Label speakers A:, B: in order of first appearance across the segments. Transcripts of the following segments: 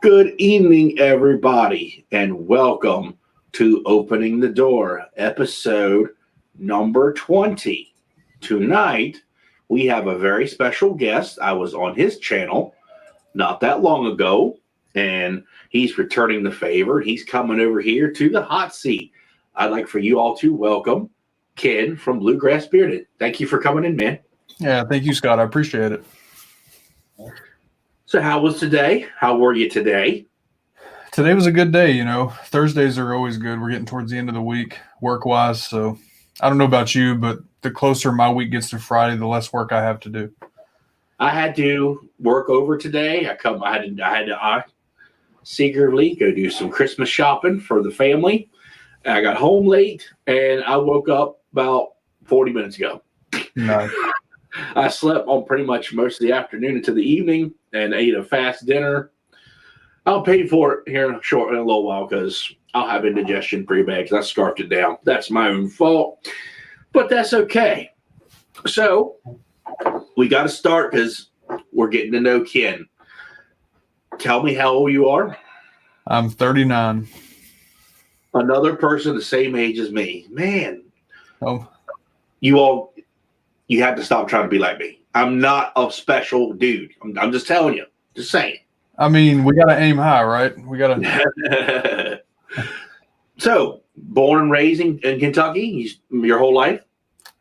A: Good evening, everybody, and welcome to Opening the Door, episode number 20. Tonight, we have a very special guest. I was on his channel not that long ago, and he's returning the favor. He's coming over here to the hot seat. I'd like for you all to welcome Ken from Bluegrass Bearded. Thank you for coming in, man.
B: Yeah, thank you, Scott. I appreciate it.
A: So how was today? How were you today?
B: Today was a good day, you know. Thursdays are always good. We're getting towards the end of the week work-wise, so I don't know about you, but the closer my week gets to Friday, the less work I have to do.
A: I had to work over today. I had to secretly go do some Christmas shopping for the family. I got home late, and I woke up about 40 minutes ago.
B: Nice.
A: I slept on pretty much most of the afternoon into the evening and ate a fast dinner. I'll pay for it here in a little while because I'll have indigestion pretty bad because I scarfed it down. That's my own fault, but that's okay. So we got to start because we're getting to know Ken. Tell me how old you are.
B: I'm 39.
A: Another person the same age as me. Man,
B: Oh,
A: you have to stop trying to be like me. I'm not a special dude. I'm just telling you. Just saying.
B: I mean, we got to aim high, right? We got to.
A: So, born and raised in Kentucky your whole life?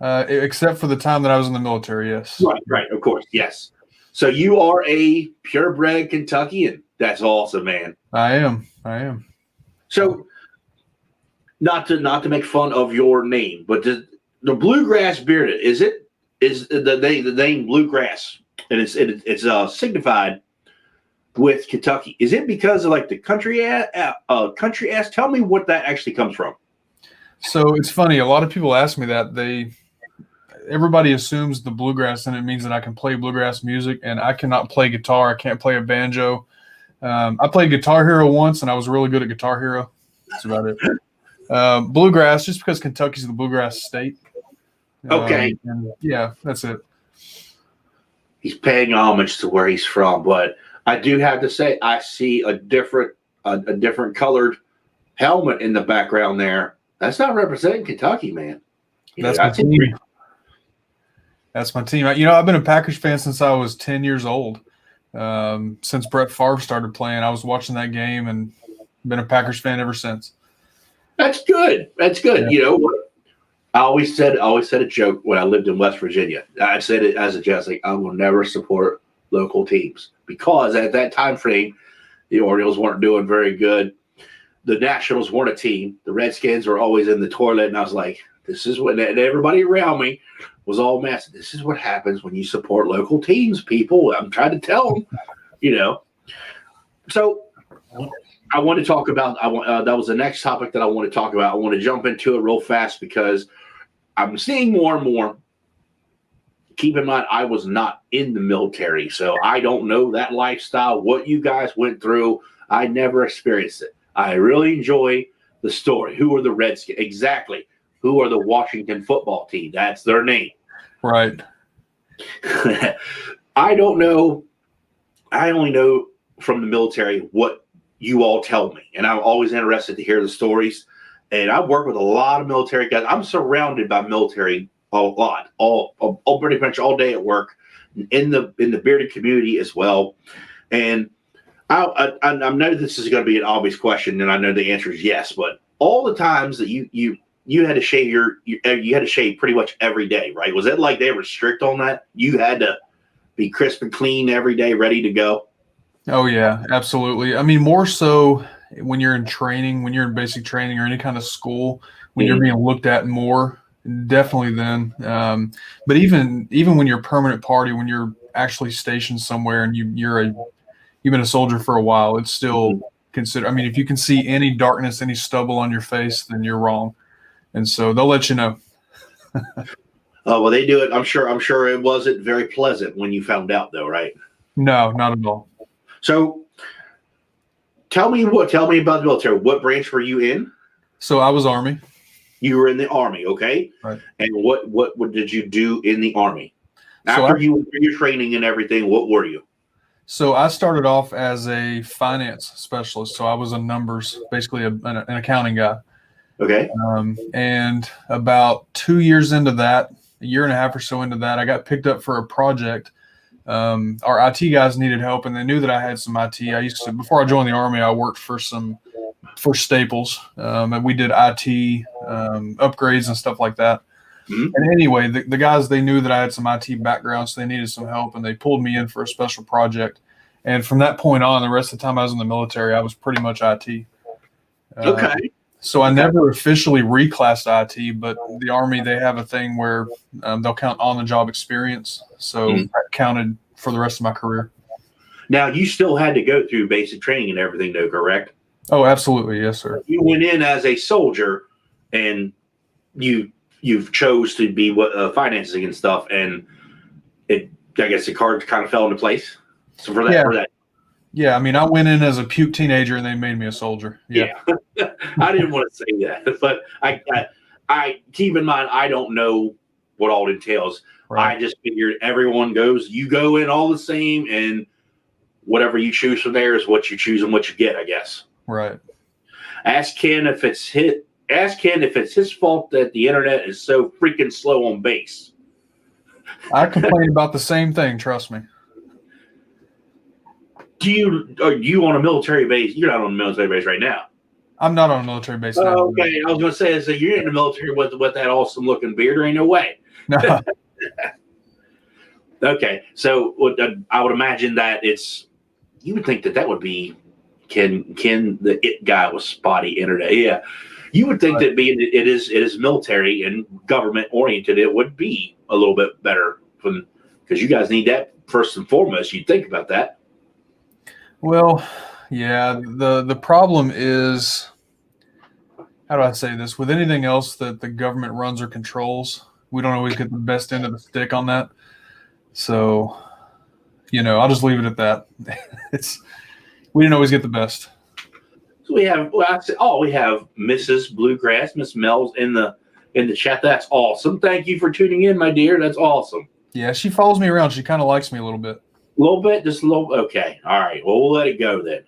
B: Except for the time that I was in the military, yes.
A: Right, of course, yes. So you are a purebred Kentuckian. That's awesome, man.
B: I am.
A: So, not to make fun of your name, but the Bluegrass Bearded, is the name Bluegrass, and it's signified with Kentucky. Is it because of like the country ass? Tell me what that actually comes from.
B: So it's funny. A lot of people ask me that. Everybody assumes the bluegrass and it means that I can play bluegrass music, and I cannot play guitar. I can't play a banjo. I played Guitar Hero once, and I was really good at Guitar Hero. That's about it. Bluegrass, just because Kentucky's the bluegrass state.
A: Okay.
B: Yeah, that's it.
A: He's paying homage to where he's from, but I do have to say I see a different colored helmet in the background there. That's not representing Kentucky, man.
B: That's my team. That's my team. I've been a Packers fan since I was 10 years old. Since Brett Favre started playing, I was watching that game and been a Packers fan ever since.
A: That's good. Yeah. You know, I always said a joke when I lived in West Virginia. I said it as a joke, like, I will never support local teams because at that time frame, the Orioles weren't doing very good. The Nationals weren't a team. The Redskins were always in the toilet, and I was like, this is what, and everybody around me was all massive. This is what happens when you support local teams, people. I'm trying to tell them, you know. So I want to talk about, that was the next topic that I want to talk about. I want to jump into it real fast because I'm seeing more and more. Keep in mind, I was not in the military, so I don't know that lifestyle, what you guys went through. I never experienced it. I really enjoy the story. Who are the Redskins? Exactly. Who are the Washington football team? That's their name.
B: Right.
A: I don't know. I only know from the military what you all tell me, and I'm always interested to hear the stories. And I work with a lot of military guys. I'm surrounded by military a lot, all pretty much all day at work, in the bearded community as well. And I know this is going to be an obvious question, and I know the answer is yes. But all the times that you had to shave you had to shave pretty much every day, right? Was it like they were strict on that? You had to be crisp and clean every day, ready to go?
B: Oh, yeah, absolutely. I mean, more so when you're in training, when you're in basic training or any kind of school, when you're being looked at more, definitely then. But even when you're permanent party, when you're actually stationed somewhere and you've been a soldier for a while, it's still considered. I mean, if you can see any darkness, any stubble on your face, then you're wrong. And so they'll let you know.
A: Oh, well, they do it. I'm sure it wasn't very pleasant when you found out, though, right?
B: No, not at all.
A: So tell me about the military. What branch were you in?
B: So I was Army.
A: You were in the Army, okay?
B: Right.
A: And what did you do in the Army? After your training and everything, what were you?
B: So I started off as a finance specialist. So I was a numbers, basically an accounting guy.
A: Okay.
B: And about 2 years into that, a year and a half or so into that, I got picked up for a project. Our IT guys needed help, and they knew that I had some IT. Before I joined the Army, I worked for Staples, and we did IT upgrades and stuff like that.
A: Mm-hmm.
B: And anyway, the guys, they knew that I had some IT background, so they needed some help, and they pulled me in for a special project. And from that point on, the rest of the time I was in the military, I was pretty much IT.
A: Okay.
B: So I never officially reclassed IT, but the Army, they have a thing where they'll count on-the-job experience. So that counted for the rest of my career.
A: Now, you still had to go through basic training and everything, though, correct?
B: Oh, absolutely. Yes, sir.
A: You went in as a soldier, and you've chose to be financing and stuff, and I guess the cards kind of fell into place. So for that.
B: Yeah, I mean, I went in as a puke teenager, and they made me a soldier. Yeah.
A: I didn't want to say that, but I keep in mind, I don't know what all it entails. Right. I just figured you go in all the same, and whatever you choose from there is what you choose and what you get, I guess.
B: Right.
A: Ask Ken if it's his fault that the internet is so freaking slow on base.
B: I complain about the same thing, trust me.
A: Are you on a military base? You're not on a military base right now.
B: I'm not on a military base now.
A: Okay, I was going to say, so you're in the military with that awesome looking beard. There ain't no way.
B: No.
A: Okay, so I would imagine that you would think that would be Ken the it guy with spotty internet. Yeah, you would think that being it is military and government oriented, it would be a little bit better because you guys need that first and foremost. You'd think about that.
B: Well, yeah, the problem is, how do I say this? With anything else that the government runs or controls, we don't always get the best end of the stick on that. So, I'll just leave it at that. We didn't always get the best.
A: So we have Mrs. Bluegrass, Miss Mel's in the chat. That's awesome. Thank you for tuning in, my dear. That's awesome.
B: Yeah, she follows me around. She kind of likes me a little bit.
A: A little bit, just a little. Okay, all right. Well, we'll let it go then.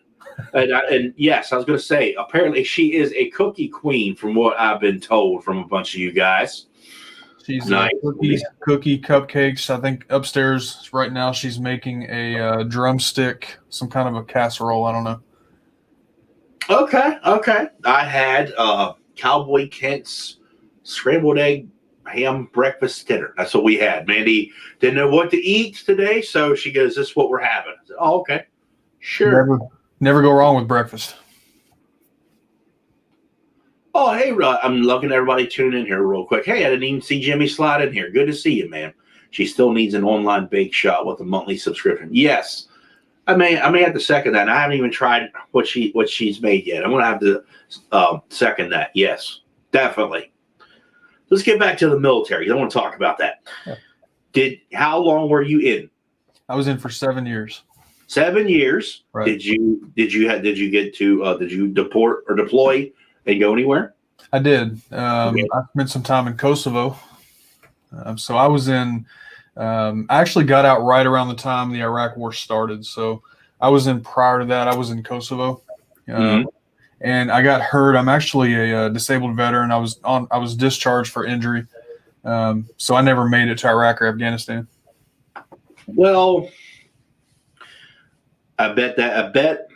A: And yes, I was going to say, apparently she is a cookie queen, from what I've been told from a bunch of you guys.
B: She's nice. Cookie cupcakes. I think upstairs right now she's making a drumstick, some kind of a casserole. I don't know.
A: Okay. I had Cowboy Kent's scrambled egg ham breakfast dinner. That's what we had. Mandy didn't know what to eat today, so she goes, "This is what we're having." I said, "Oh, okay, sure."
B: Never go wrong with breakfast.
A: Oh, hey, I'm looking at everybody tuning in here real quick. Hey, I didn't even see Jimmy slide in here. Good to see you, man. She still needs an online bake shop with a monthly subscription. Yes, I may have to second that. And I haven't even tried what she's made yet. I'm going to have to second that. Yes, definitely. Let's get back to the military. I want to talk about that. Yeah. How long were you in?
B: I was in for 7 years.
A: 7 years. Right. Did you deport or deploy and go anywhere?
B: I did. Okay. I spent some time in Kosovo. So I was in. I actually got out right around the time the Iraq War started. So I was in prior to that. I was in Kosovo. And I got hurt. I'm actually a disabled veteran. I was discharged for injury, so I never made it to Iraq or Afghanistan.
A: Well, I bet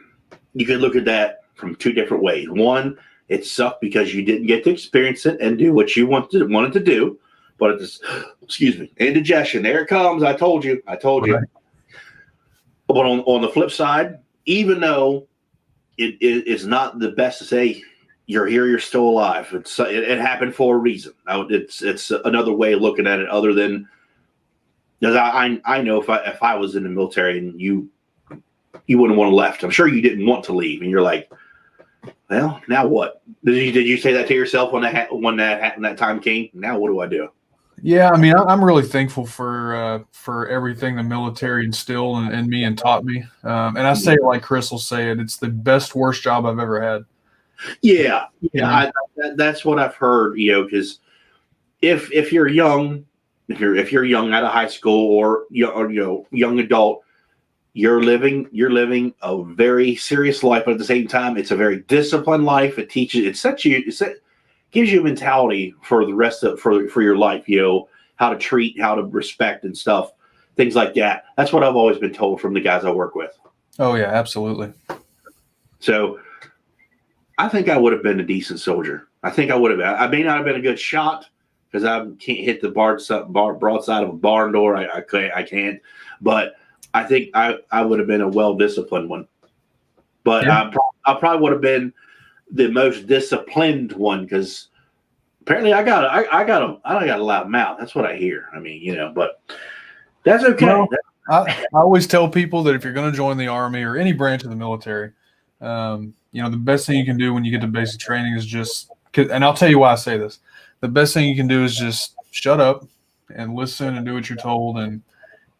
A: you could look at that from two different ways. One, it sucked because you didn't get to experience it and do what you wanted to do. But excuse me, indigestion. There it comes. I told you. Right. But on the flip side, even though it is not the best to say you're here, you're still alive. It happened for a reason. It's another way of looking at it, other than because I know if I was in the military and you wouldn't want to left. I'm sure you didn't want to leave, and you're like, well, now what? Did you say that to yourself when that time came? Now what do I do?
B: Yeah, I mean, I'm really thankful for everything the military instilled in me and taught me. And I say it like Chris will say it. It's the best, worst job I've ever had.
A: Yeah. That's what I've heard. Because if you're young, if you're young out of high school or young adult, you're living a very serious life, but at the same time, it's a very disciplined life. It gives you a mentality for the rest of for your life. You know, how to treat, how to respect, and stuff, things like that. That's what I've always been told from the guys I work with.
B: Oh yeah, absolutely.
A: So I think I would have been a decent soldier. I think I would have been. I may not have been a good shot because I can't hit the broadside of a barn door. I can't. But I think I would have been a well-disciplined one. But
B: Yeah.
A: I probably would have been the most disciplined one because apparently I got a loud mouth. That's what I hear. I mean, you know, but that's okay.
B: Well, I always tell people that if you're going to join the Army or any branch of the military, you know, the best thing you can do when you get to basic training is and I'll tell you why I say this. The best thing you can do is just shut up and listen and do what you're told and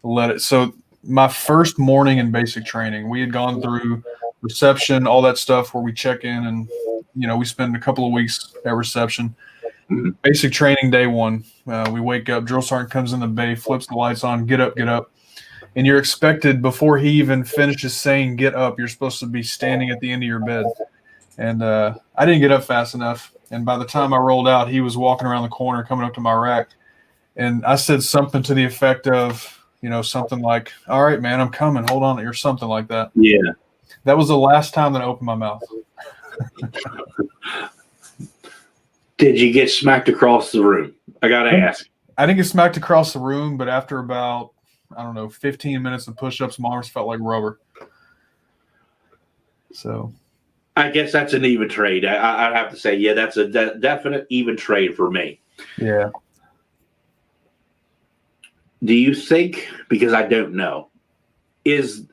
B: let it. So my first morning in basic training, we had gone through reception, all that stuff where we check in and, you know, we spend a couple of weeks at reception.
A: Mm-hmm.
B: Basic training day one, we wake up, drill sergeant comes in the bay, flips the lights on, get up. And you're expected, before he even finishes saying get up, you're supposed to be standing at the end of your bed. And I didn't get up fast enough. And by the time I rolled out, he was walking around the corner, coming up to my rack. And I said something to the effect of, you know, something like, all right, man, I'm coming. Hold on, or something like that.
A: Yeah.
B: That was the last time that I opened my mouth.
A: Did you get smacked across the room? I got to ask.
B: I didn't get smacked across the room, but after about, I don't know, 15 minutes of push-ups, my arms felt like rubber. So
A: I guess that's an even trade. I'd have to say, yeah, that's a definite even trade for me.
B: Yeah.
A: Do you think, because I don't know, is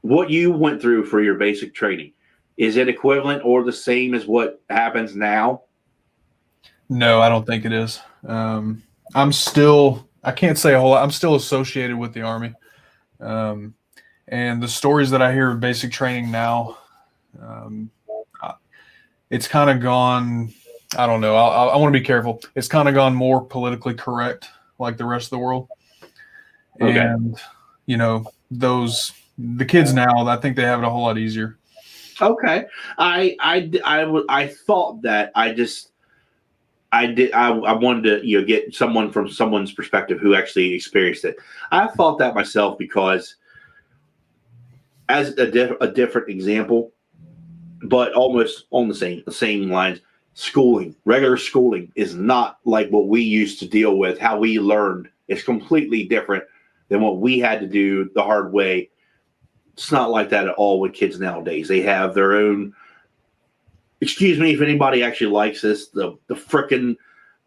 A: what you went through for your basic training, is it equivalent or the same as what happens now?
B: No, I don't think it is. I can't say a whole lot. I'm still associated with the Army. And the stories that I hear of basic training now, it's kind of gone, I don't know. I want to be careful. It's kind of gone more politically correct, like the rest of the world.
A: Okay.
B: And, you know, the kids now, I think they have it a whole lot easier.
A: Okay. I thought that I wanted to, you know, get someone from someone's perspective who actually experienced it. I thought that myself because, as a different example, but almost on the same lines, regular schooling is not like what we used to deal with. How we learned is completely different than what we had to do the hard way. It's not like that at all with kids nowadays. They have their own. Excuse me if anybody actually likes this, the frickin'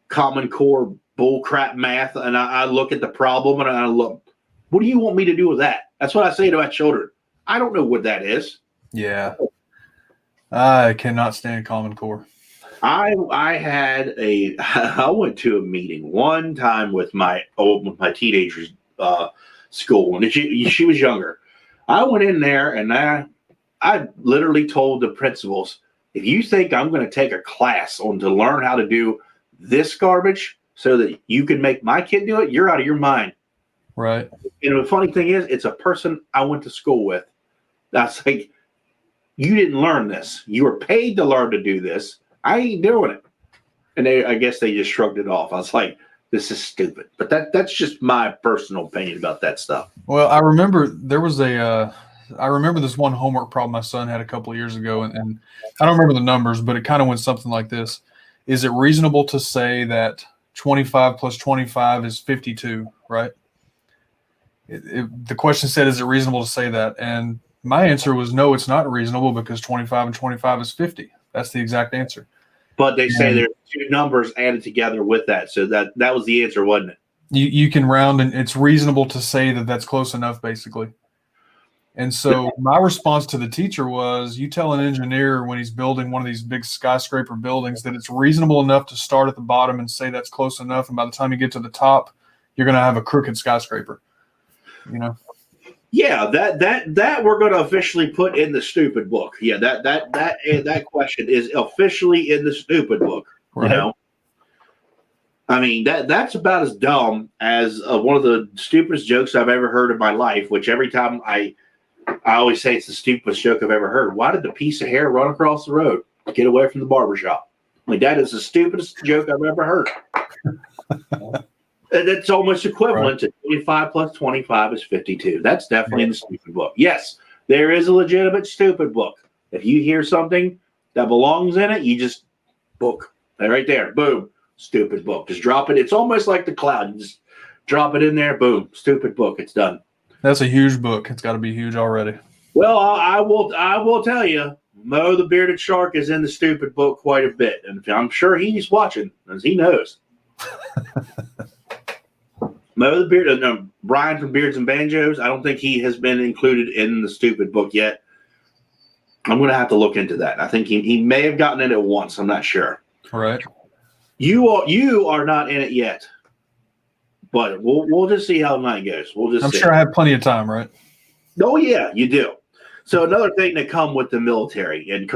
A: Common Core bullcrap math, and I look at the problem and I look, what do you want me to do with that? That's what I say to my children. I don't know what that is.
B: Yeah. I cannot stand Common Core.
A: I went to a meeting one time with my teenager's school, and she was younger. I went in there and I literally told the principals, if you think I'm going to take a class to learn how to do this garbage so that you can make my kid do it, you're out of your mind.
B: Right.
A: And the funny thing is, it's a person I went to school with. That's like, you didn't learn this. You were paid to learn to do this. I ain't doing it. And I guess they just shrugged it off. I was like, this is stupid. But that's just my personal opinion about that stuff.
B: Well, I remember I remember this one homework problem my son had a couple of years ago, and I don't remember the numbers, but it kind of went something like this. Is it reasonable to say that 25 plus 25 is 52, right? The question said, is it reasonable to say that? And my answer was, no, it's not reasonable because 25 and 25 is 50. That's the exact answer.
A: But they say there's two numbers added together with that. So that was the answer, wasn't it?
B: You can round, and it's reasonable to say that that's close enough, basically. And so my response to the teacher was, you tell an engineer when he's building one of these big skyscraper buildings that it's reasonable enough to start at the bottom and say that's close enough. And by the time you get to the top, you're going to have a crooked skyscraper, you know?
A: Yeah, that we're going to officially put in the stupid book. Yeah, that question is officially in the stupid book. Right. You know, I mean that's about as dumb as one of the stupidest jokes I've ever heard in my life. Which every time I I always say it's the stupidest joke I've ever heard. Why did the piece of hair run across the road to get away from the barbershop? Like, that is the stupidest joke I've ever heard. That's almost equivalent to 25 plus 25 is 52. That's definitely in the stupid book. Yes, there is a legitimate stupid book. If you hear something that belongs in it, you just book. Right there. Boom. Stupid book. Just drop it. It's almost like the cloud. You just drop it in there. Boom. Stupid book. It's done.
B: That's a huge book. It's got to be huge already.
A: Well, I will tell you, Mo the Bearded Shark is in the stupid book quite a bit. And I'm sure he's watching, as he knows. Mo the Bearded, no, Brian from Beards and Banjos, I don't think he has been included in the stupid book yet. I'm going to have to look into that. I think he may have gotten in it once. I'm not sure.
B: All right.
A: You are not in it yet. But we'll just see how the night goes.
B: I'm sure I have plenty of time, right?
A: Oh, yeah, you do. So another thing that come with the military, and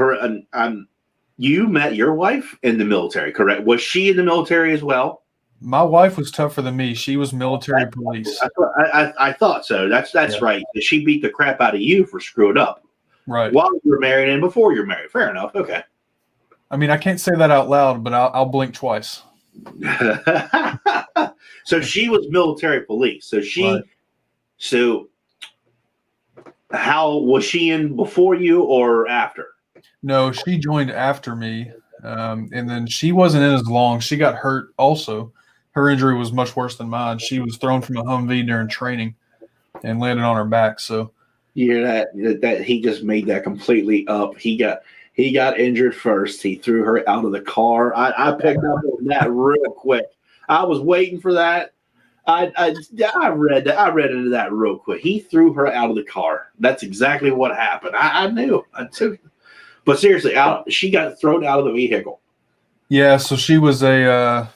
A: you met your wife in the military, correct? Was she in the military as well?
B: My wife was tougher than me. She was military police.
A: I thought so. That's right. She beat the crap out of you for screwing up.
B: Right.
A: While you were married and before you were married. Fair enough. Okay.
B: I mean, I can't say that out loud, but I'll blink twice.
A: So she was military police. So how was she in before you or after?
B: No, she joined after me. And then she wasn't in as long. She got hurt also. Her injury was much worse than mine. She was thrown from a Humvee during training and landed on her back. So
A: you hear that he just made that completely up. He got injured first. He threw her out of the car. I picked up on that real quick. I was waiting for that. I read that. I read into that real quick. He threw her out of the car. That's exactly what happened. I knew. But seriously, she got thrown out of the vehicle.
B: Yeah, so she was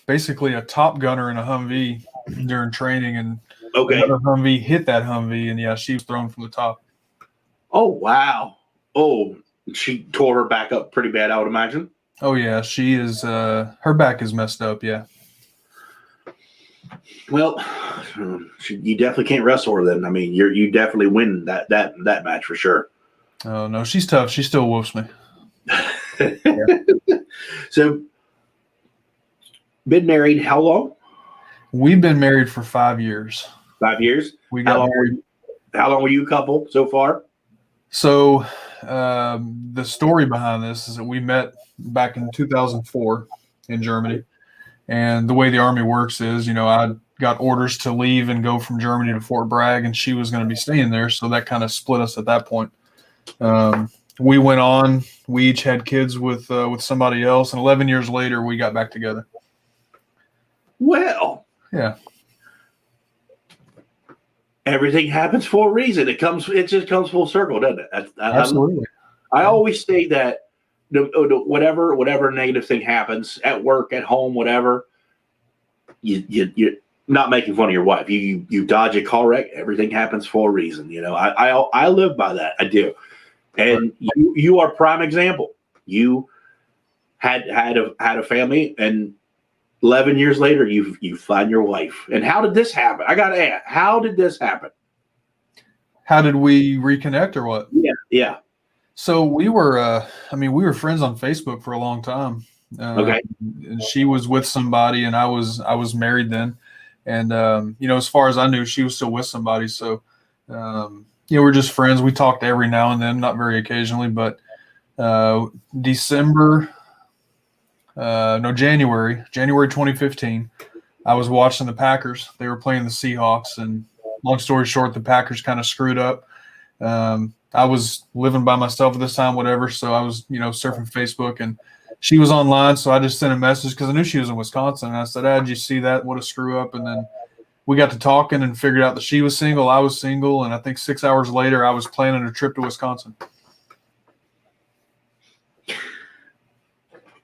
B: basically a top gunner in a Humvee during training, and another Humvee hit that Humvee, and yeah, she was thrown from the top.
A: Oh wow! Oh, she tore her back up pretty bad, I would imagine.
B: Oh yeah, she is. Her back is messed up. Yeah.
A: Well, you definitely can't wrestle her then. I mean, you definitely win that match for sure.
B: Oh no, she's tough. She still whoops me.
A: So, been married how long?
B: We've been married for 5 years.
A: 5 years?
B: We got married.
A: How long were you a couple so far?
B: So, the story behind this is that we met back in 2004 in Germany. And the way the Army works is, I got orders to leave and go from Germany to Fort Bragg, and she was going to be staying there. So that kind of split us at that point. We went on. We each had kids with somebody else, and 11 years later, we got back together.
A: Well,
B: yeah.
A: Everything happens for a reason. It just comes full circle, doesn't it?
B: Absolutely.
A: I always say that whatever negative thing happens at work, at home, whatever, you're not making fun of your wife. You dodge a car wreck. Everything happens for a reason. I live by that. I do. And you are a prime example. You had a family, and 11 years later, you find your wife. And how did this happen? I got to ask, how did this happen?
B: How did we reconnect or what?
A: Yeah.
B: So we were friends on Facebook for a long time.
A: Okay.
B: And she was with somebody, and I was married then. And, as far as I knew, she was still with somebody. So, we're just friends. We talked every now and then, not very occasionally, but January 2015, I was watching the Packers. They were playing the Seahawks, and long story short, the Packers kind of screwed up. I was living by myself at this time, whatever. So I was, surfing Facebook, and she was online. So I just sent a message because I knew she was in Wisconsin. And I said, did you see that? What a screw up. And then we got to talking and figured out that she was single. I was single. And I think 6 hours later, I was planning a trip to Wisconsin.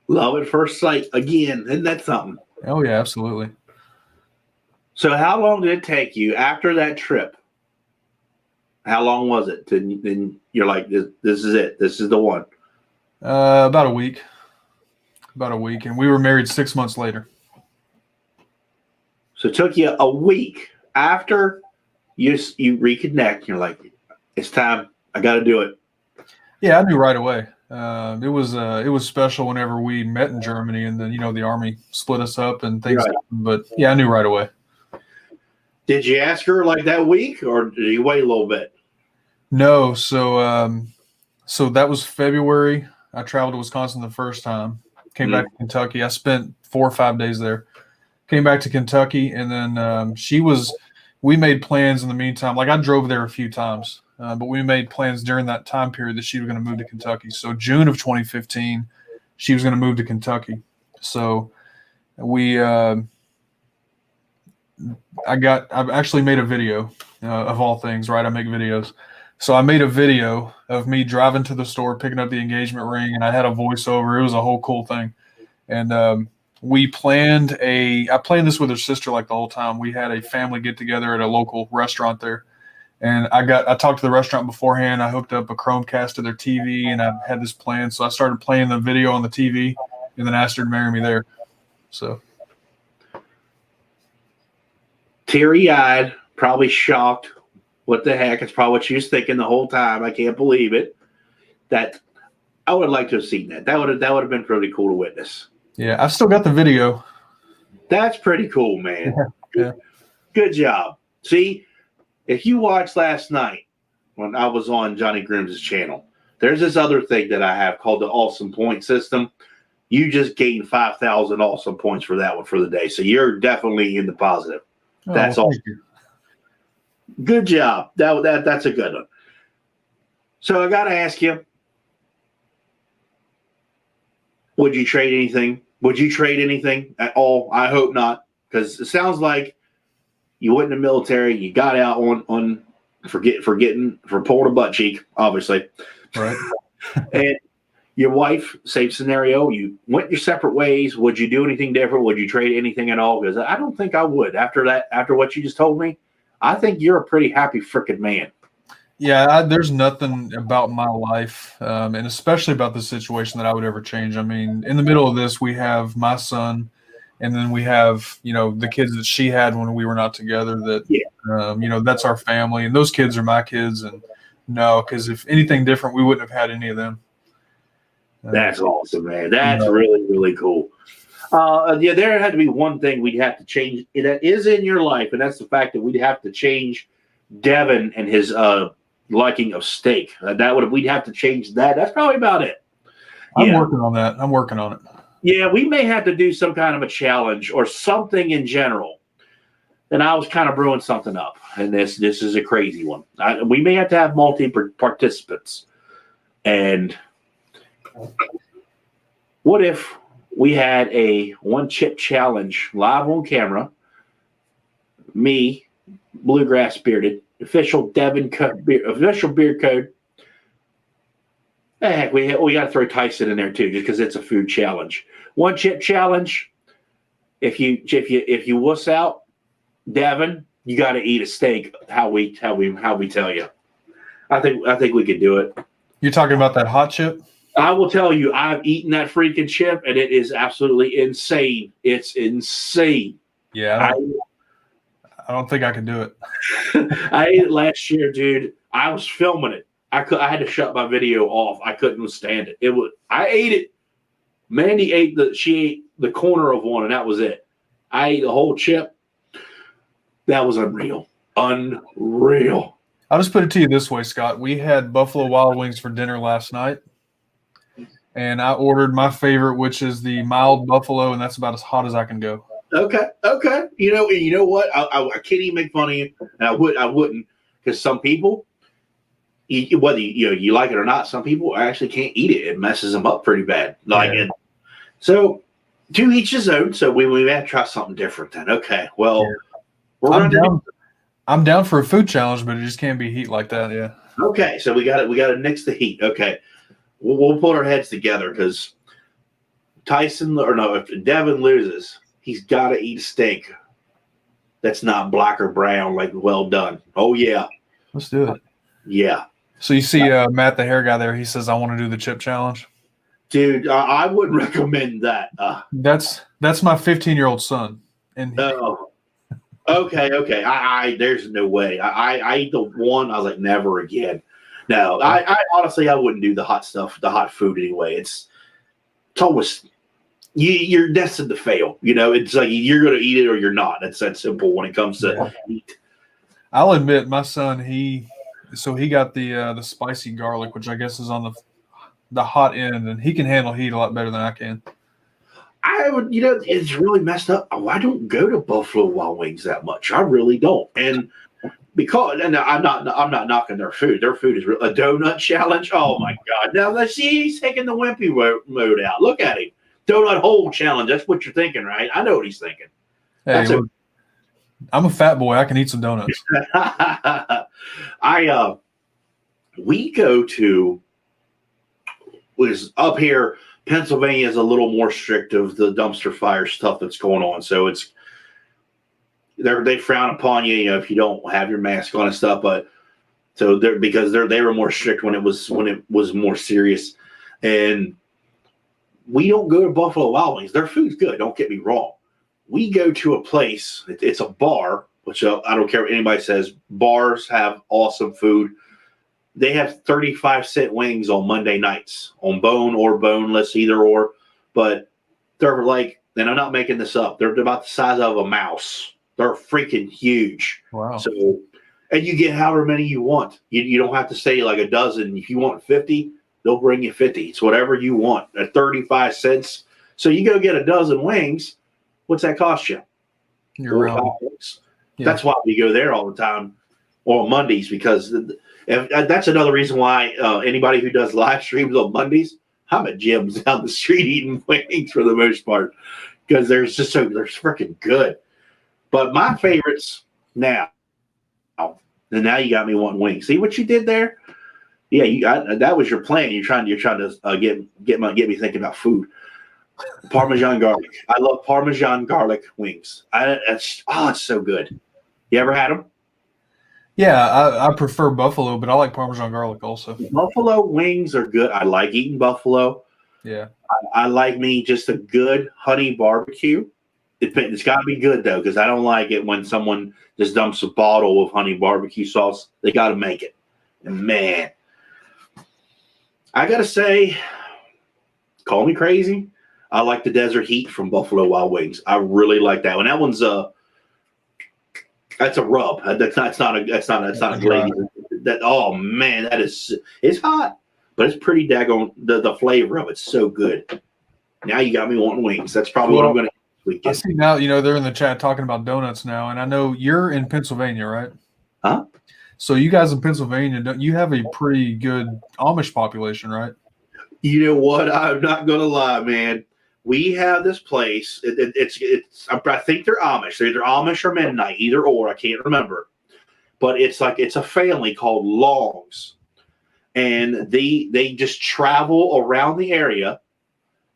A: Love at first sight again. Isn't that something?
B: Oh, yeah, absolutely.
A: So how long did it take you after that trip? How long was it? Then you're like, this is it. This is the one.
B: About a week. And we were married 6 months later.
A: So it took you a week after you reconnect. You're like, it's time I got to do it.
B: Yeah, I knew right away. It was special whenever we met in Germany, and then the Army split us up and things.
A: Right.
B: But yeah, I knew right away.
A: Did you ask her like that week, or did you wait a little bit?
B: No, so that was February. I traveled to Wisconsin the first time. Came back to Kentucky. I spent 4 or 5 days there. Came back to Kentucky, and then we made plans in the meantime. Like I drove there a few times, but we made plans during that time period that she was going to move to Kentucky. So June of 2015, she was going to move to Kentucky. So I've actually made a video of all things, right? I make videos. So I made a video of me driving to the store, picking up the engagement ring, and I had a voiceover. It was a whole cool thing. And I planned this with her sister like the whole time. We had a family get together at a local restaurant there. And I talked to the restaurant beforehand. I hooked up a Chromecast to their TV, and I had this plan. So I started playing the video on the TV, and then asked her to marry me there. So
A: teary-eyed, probably shocked. What the heck? It's probably what she was thinking the whole time. I can't believe it. That I would like to have seen that. That would have been pretty cool to witness.
B: Yeah, I've still got the video.
A: That's pretty cool, man.
B: Yeah.
A: Good job. See, if you watched last night when I was on Johnny Grimm's channel, there's this other thing that I have called the awesome point system. You just gained 5,000 awesome points for that one for the day. So you're definitely in the positive. That's awesome. Good job. That's a good one. So I got to ask you, would you trade anything? Would you trade anything at all? I hope not, because it sounds like you went in the military. You got out for pulling a butt cheek, obviously.
B: Right.
A: And your wife, same scenario. You went your separate ways. Would you do anything different? Would you trade anything at all? Because I don't think I would. After what you just told me, I think you're a pretty happy freaking man.
B: Yeah, there's nothing about my life, and especially about this situation, that I would ever change. I mean, in the middle of this, we have my son, and then we have, the kids that she had when we were not together. That's our family, and those kids are my kids. And no, because if anything different, we wouldn't have had any of them.
A: That's awesome, man. That's really, really cool. There had to be one thing we'd have to change that is in your life, and that's the fact that we'd have to change Devin and his liking of steak. We'd have to change that. That's probably about it.
B: I'm working on that. I'm working on it.
A: Yeah, we may have to do some kind of a challenge or something in general. And I was kind of brewing something up, and this is a crazy one. We may have to have multi-participants. And what if we had a one-chip challenge live on camera? Me, Bluegrass Bearded, official Devin official beard code. Heck, we got to throw Tyson in there too, just because it's a food challenge. One chip challenge. If you wuss out, Devin, you got to eat a steak. How we tell you. I think we could do it.
B: You're talking about that hot chip?
A: I will tell you, I've eaten that freaking chip, and it is absolutely insane. It's insane.
B: Yeah, I don't think I can do it.
A: I ate it last year, dude. I was filming it. I had to shut my video off. I couldn't withstand it. I ate it. Mandy ate the corner of one, and that was it. I ate the whole chip. That was unreal. Unreal.
B: I'll just put it to you this way, Scott. We had Buffalo Wild Wings for dinner last night, and I ordered my favorite, which is the mild buffalo, and that's about as hot as I can go.
A: Okay. You know what? I can't even make fun of you, and I wouldn't, because some people, whether you like it or not, some people actually can't eat it. It messes them up pretty bad. So to each his own. So we have to try something different then. Okay. Well,
B: I'm down for a food challenge, but it just can't be heat like that. Yeah.
A: Okay. So we got to nix the heat. Okay. We'll put our heads together, because if Devin loses, he's got to eat a steak that's not black or brown, like well done. Oh yeah.
B: Let's do it.
A: Yeah.
B: So you see Matt, the hair guy there, he says, I want to do the chip challenge.
A: Dude, I wouldn't recommend that.
B: That's my 15-year-old son. And
A: okay. I there's no way. I ate the one. I was like, never again. No, I honestly I wouldn't do the hot stuff, the hot food anyway. It's always you're destined to fail. It's like you're going to eat it or you're not. It's that simple when it comes to meat.
B: I'll admit, my son he got the spicy garlic, which I guess is on the hot end, and he can handle heat a lot better than I can.
A: I would, it's really messed up. Oh, I don't go to Buffalo Wild Wings that much. I really don't, and I'm not knocking their food. Their food is a donut challenge. Oh my God! Now he's taking the wimpy mode out. Look at him, donut hole challenge. That's what you're thinking, right? I know what he's thinking.
B: Hey, I'm a fat boy. I can eat some donuts.
A: We go to was up here. Pennsylvania is a little more strict of the dumpster fire stuff that's going on. So they frown upon you, if you don't have your mask on and stuff. But so they were more strict when it was more serious. And we don't go to Buffalo Wild Wings. Their food's good. Don't get me wrong. We go to a place. It's a bar, which I don't care what anybody says. Bars have awesome food. They have 35-cent wings on Monday nights, on bone or boneless, either or. But they're like, and I'm not making this up, they're about the size of a mouse. They're freaking huge.
B: Wow.
A: So, and you get however many you want. You don't have to say like a dozen. If you want 50, they'll bring you 50. It's whatever you want at 35 cents. So you go get a dozen wings. What's that cost you?
B: You're right.
A: Yeah. That's why we go there all the time, or on Mondays, because that's another reason why anybody who does live streams on Mondays, I'm at gyms down the street eating wings for the most part, because they're freaking good. But my favorites now, and now you got me wanting wings. See what you did there? Yeah, that was your plan. You're trying to get me thinking about food. Parmesan garlic. I love Parmesan garlic wings. It's so good. You ever had them?
B: Yeah, I prefer buffalo, but I like Parmesan garlic also.
A: Buffalo wings are good. I like eating buffalo.
B: Yeah.
A: I like me just a good honey barbecue. It's got to be good, though, because I don't like it when someone just dumps a bottle of honey barbecue sauce. They got to make it. And, man, I got to say, call me crazy, I like the Desert Heat from Buffalo Wild Wings. I really like that one. That one's that's a rub. That's not a glaze. Oh man, it's hot, but it's pretty daggone. The flavor of it's so good. Now you got me wanting wings. That's probably what I'm going to eat this weekend.
B: I see now. They're in the chat talking about donuts now, and I know you're in Pennsylvania, right?
A: Huh?
B: So you guys in Pennsylvania, don't you have a pretty good Amish population, right?
A: You know what? I'm not going to lie, man. We have this place. I think they're Amish. They're either Amish or Mennonite, either or. I can't remember. But it's a family called Longs, and they just travel around the area,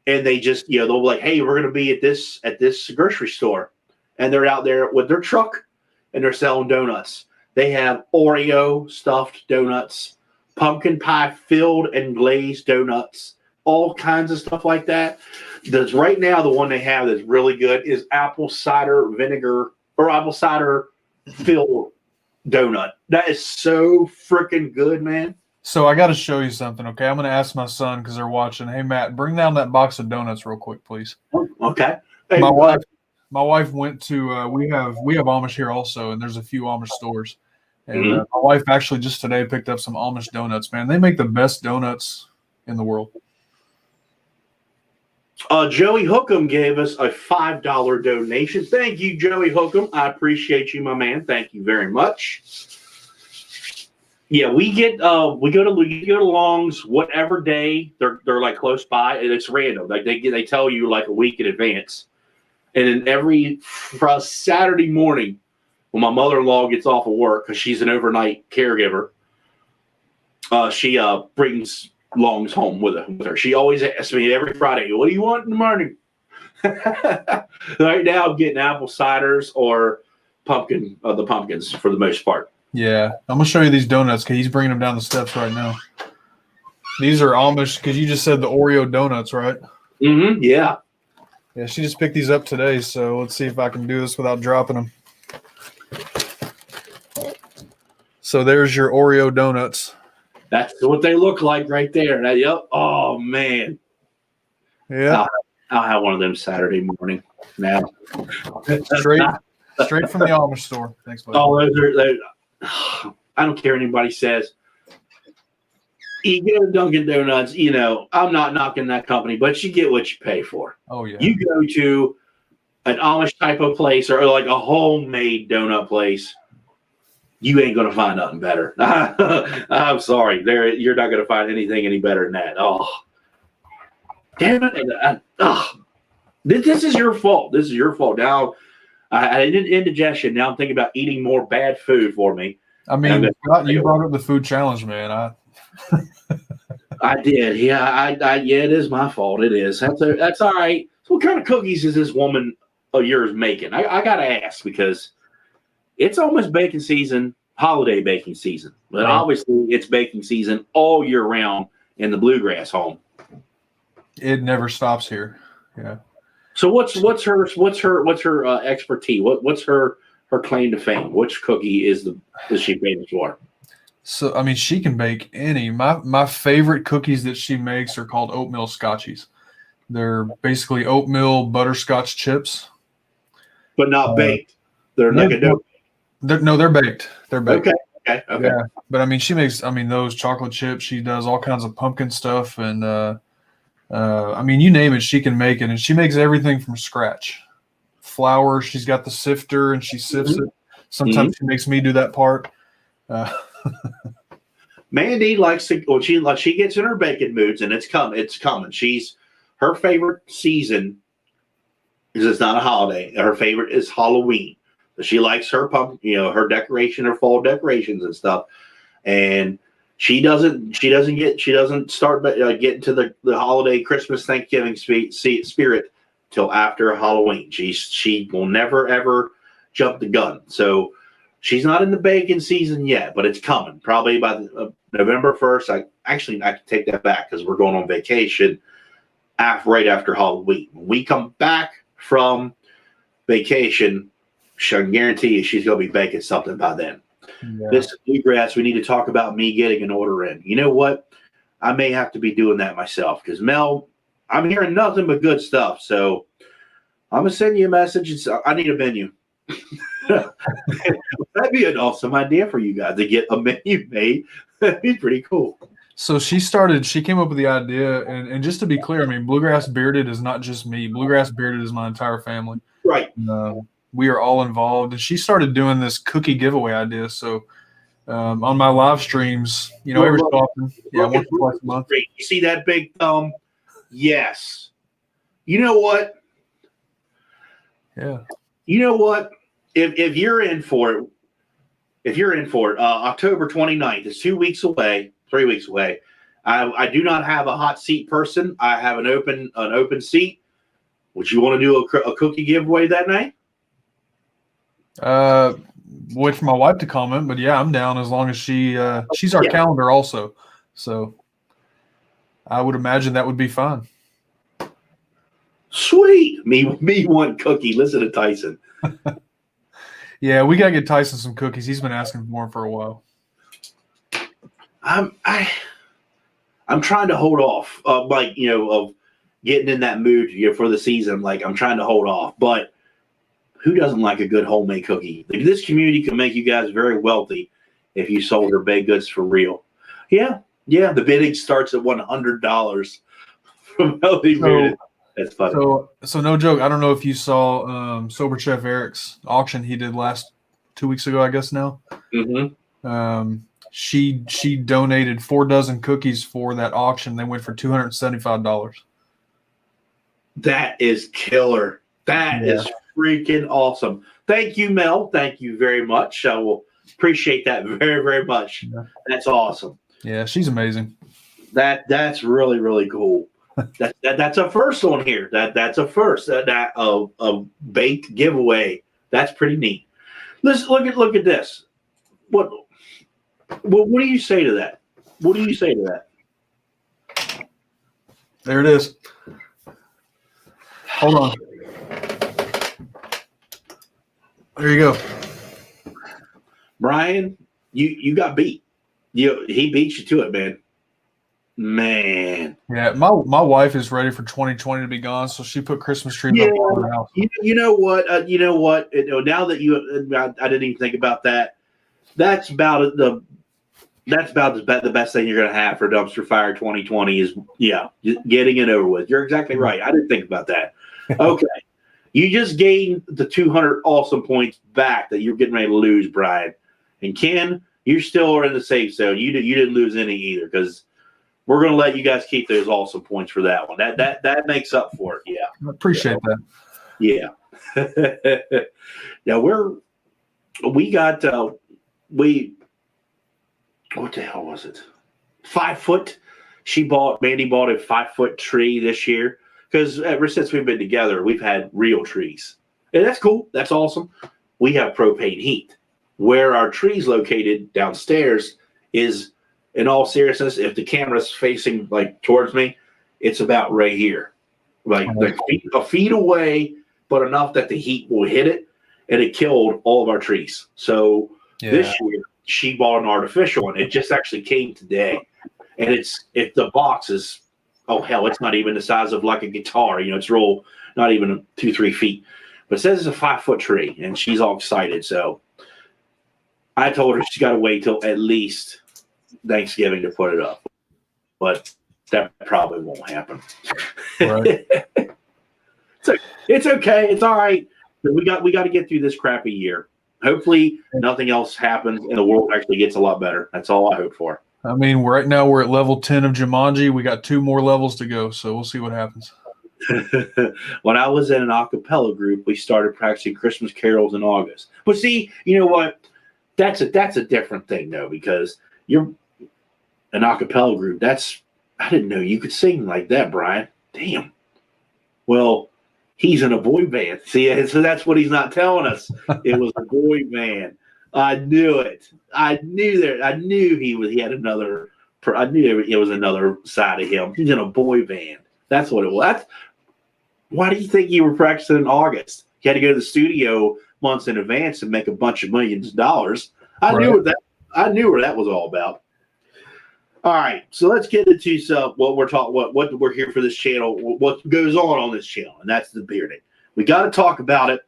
A: and they just they'll be like, hey, we're going to be at this grocery store, and they're out there with their truck, and they're selling donuts. They have Oreo stuffed donuts, pumpkin pie filled and glazed donuts, all kinds of stuff like that. Right now, the one they have that's really good is apple cider vinegar or apple cider filled donut. That is so freaking good, man.
B: So I got to show you something, okay? I'm going to ask my son because they're watching. Hey, Matt, bring down that box of donuts real quick, please.
A: Okay. Hey,
B: my wife went to we have Amish here also, and there's a few Amish stores. And my wife actually just today picked up some Amish donuts, man. They make the best donuts in the world.
A: Joey Hookham gave us a $5 donation. Thank you, Joey Hookham. I appreciate you, my man. Thank you very much. Yeah, we go to Long's whatever day they're like close by, and it's random. Like they tell you like a week in advance, and then every Saturday morning when my mother-in-law gets off of work because she's an overnight caregiver, she brings Longs home with her. She always asks me every Friday, what do you want in the morning? Right now I'm getting apple ciders or the pumpkins for the most part.
B: Yeah, I'm going to show you these donuts because he's bringing them down the steps right now. These are Amish because you just said the Oreo donuts, right?
A: Mm-hmm, yeah.
B: Yeah, she just picked these up today, so let's see if I can do this without dropping them. So there's your Oreo donuts.
A: That's what they look like right there. Yep. Oh man.
B: Yeah.
A: I'll have one of them Saturday morning now.
B: Straight from the Amish store. Thanks, buddy.
A: Oh, those. I don't care what anybody says. You go to Dunkin' Donuts, I'm not knocking that company, but you get what you pay for.
B: Oh, yeah.
A: You go to an Amish type of place or like a homemade donut place, you ain't going to find nothing better. I'm sorry. You're not going to find anything any better than that. Oh, damn it. This is your fault. This is your fault. Now, I did indigestion. Now I'm thinking about eating more bad food for me.
B: I mean, you brought up the food challenge, man.
A: I did. Yeah, it is my fault. It is. That's all right. So what kind of cookies is this woman of yours making? I got to ask because it's almost baking season, holiday baking season. But obviously it's baking season all year round in the Bluegrass home. It
B: never stops here. Yeah.
A: So what's her expertise? What's her claim to fame? Which cookie is she famous for?
B: So I mean, she can bake any. My favorite cookies that she makes are called oatmeal scotchies. They're basically oatmeal butterscotch chips,
A: but not baked. They're like a dough.
B: They're baked. They're baked.
A: Okay.
B: Yeah, but I mean, she makes. I mean, those chocolate chips. She does all kinds of pumpkin stuff, and I mean, you name it, she can make it, and she makes everything from scratch. Flour. She's got the sifter, and she sifts it. Sometimes she makes me do that part.
A: Mandy likes to. Well, she gets in her baking moods, and it's coming. Her favorite season is it's not a holiday. Her favorite is Halloween. She likes her her decoration, her fall decorations and stuff. And she doesn't start getting to the holiday, Christmas, Thanksgiving spirit till after Halloween. She will never ever jump the gun. So she's not in the baking season yet, but it's coming. Probably by November 1st. I can take that back because we're going on vacation right after Halloween. When we come back from vacation, I can guarantee you she's going to be baking something by then. Yeah. This is Bluegrass. We need to talk about me getting an order in. You know what? I may have to be doing that myself because Mel, I'm hearing nothing but good stuff. So I'm going to send you a message. I need a menu. That'd be an awesome idea for you guys to get a menu made. That'd be pretty cool.
B: So she came up with the idea, and just to be clear, I mean, Bluegrass Bearded is not just me. Bluegrass Bearded is my entire family.
A: Right.
B: We are all involved. And she started doing this cookie giveaway idea. So on my live streams, every so often, once or twice a month.
A: You see that big thumb? Yes. You know what?
B: Yeah.
A: You know what? If you're in for it, October 29th is 2 weeks away, 3 weeks away. I do not have a hot seat person. I have an open seat. Would you want to do a cookie giveaway that night?
B: Wait for my wife to comment, but yeah, I'm down as long as she's our calendar also. So I would imagine that would be fun.
A: Sweet. Me one cookie. Listen to Tyson.
B: Yeah, we gotta get Tyson some cookies. He's been asking for more for a while.
A: I'm trying to hold off, of getting in that mood for the season. Like I'm trying to hold off, but who doesn't like a good homemade cookie? Like, this community can make you guys very wealthy if you sold your baked goods for real. Yeah. The bidding starts at $100 from Healthy Bearded. That's funny.
B: So no joke. I don't know if you saw Sober Chef Eric's auction he did 2 weeks ago, I guess now.
A: Mm-hmm.
B: She donated 4 dozen cookies for that auction. They went for $275.
A: That is killer. That is freaking awesome. Thank you, Mel. Thank you very much. I will appreciate that very, very much. Yeah. That's awesome.
B: Yeah, she's amazing.
A: That's really, really cool. That's a first on here. That's a first. A baked giveaway. That's pretty neat. Let's look at this. What do you say to that? What do you say to that?
B: There it is. Hold on. There you go.
A: Brian, you got beat. He beat you to it, man.
B: Yeah, my wife is ready for 2020 to be gone, so she put Christmas trees up all her house.
A: You know what? Now that I didn't even think about that. That's about the best thing you're going to have for Dumpster Fire 2020 is getting it over with. You're exactly right. I didn't think about that. Okay, you just gained the 200 awesome points back that you're getting ready to lose, Brian. And Ken, you still are in the safe zone. You didn't lose any either because we're going to let you guys keep those awesome points for that one. That makes up for it. Yeah,
B: I appreciate that.
A: Yeah. Now what the hell was it? 5 foot. Mandy bought a 5 foot tree this year because ever since we've been together, we've had real trees. And that's cool. That's awesome. We have propane heat. Where our tree's located downstairs is, in all seriousness, if the camera's facing like towards me, it's about right here. Like a feet away, but enough that the heat will hit it, and it killed all of our trees. So this year, she bought an artificial one. It just actually came today, and if the box is, it's not even the size of like a guitar. It's real, not even 2-3 feet. But it says it's a 5 foot tree, and she's all excited. So I told her she's got to wait till at least Thanksgiving to put it up, but that probably won't happen.
B: Right.
A: It's okay. It's all right. We got to get through this crappy year. Hopefully nothing else happens and the world actually gets a lot better. That's all I hope for.
B: I mean, right now we're at level 10 of Jumanji. We got 2 more levels to go, so we'll see what happens.
A: When I was in an a cappella group, we started practicing Christmas carols in August. But see, you know what? That's a different thing, though, because you're an a cappella group. I didn't know you could sing like that, Brian. Damn. Well, he's in a boy band. See, so that's what he's not telling us. It was a boy band. I knew it. I knew he had another. I knew it was another side of him. He's in a boy band. That's what it was. Why do you think you were practicing in August? You had to go to the studio months in advance and make a bunch of millions of dollars. I knew where that was all about. All right, so let's get into what we're here for this channel, what goes on this channel, and that's the bearding. We got to talk about it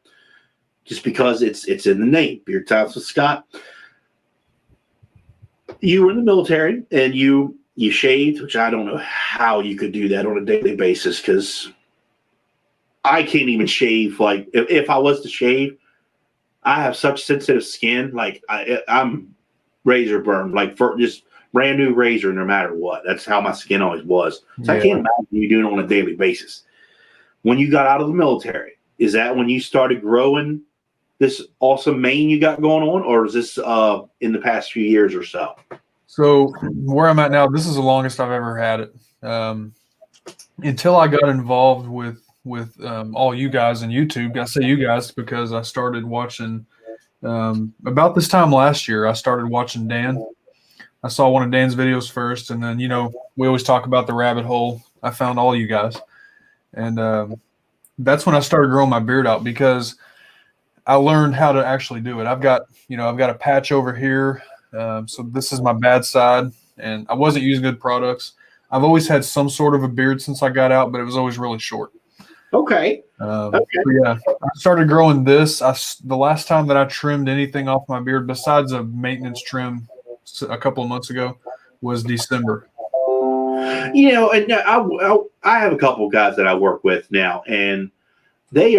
A: just because it's in the name, Beard Times with Scott. You were in the military and you shaved, which I don't know how you could do that on a daily basis because I can't even shave. Like if I was to shave, I have such sensitive skin. Like I'm razor burn, like for just brand new razor, no matter what. That's how my skin always was. So I can't imagine you doing it on a daily basis. When you got out of the military, is that when you started growing this awesome mane you got going on, or is this in the past few years or so?
B: So where I'm at now, this is the longest I've ever had it. Until I got involved with all you guys on YouTube. I say you guys because I started watching about this time last year. I started watching Dan. I saw one of Dan's videos first, and then we always talk about the rabbit hole. I found all you guys, and that's when I started growing my beard out because I learned how to actually do it. I've got a patch over here, so this is my bad side, and I wasn't using good products. I've always had some sort of a beard since I got out, but it was always really short.
A: Okay.
B: I started growing this. The last time that I trimmed anything off my beard, besides a maintenance trim a couple of months ago, was December.
A: And I have a couple of guys that I work with now, and they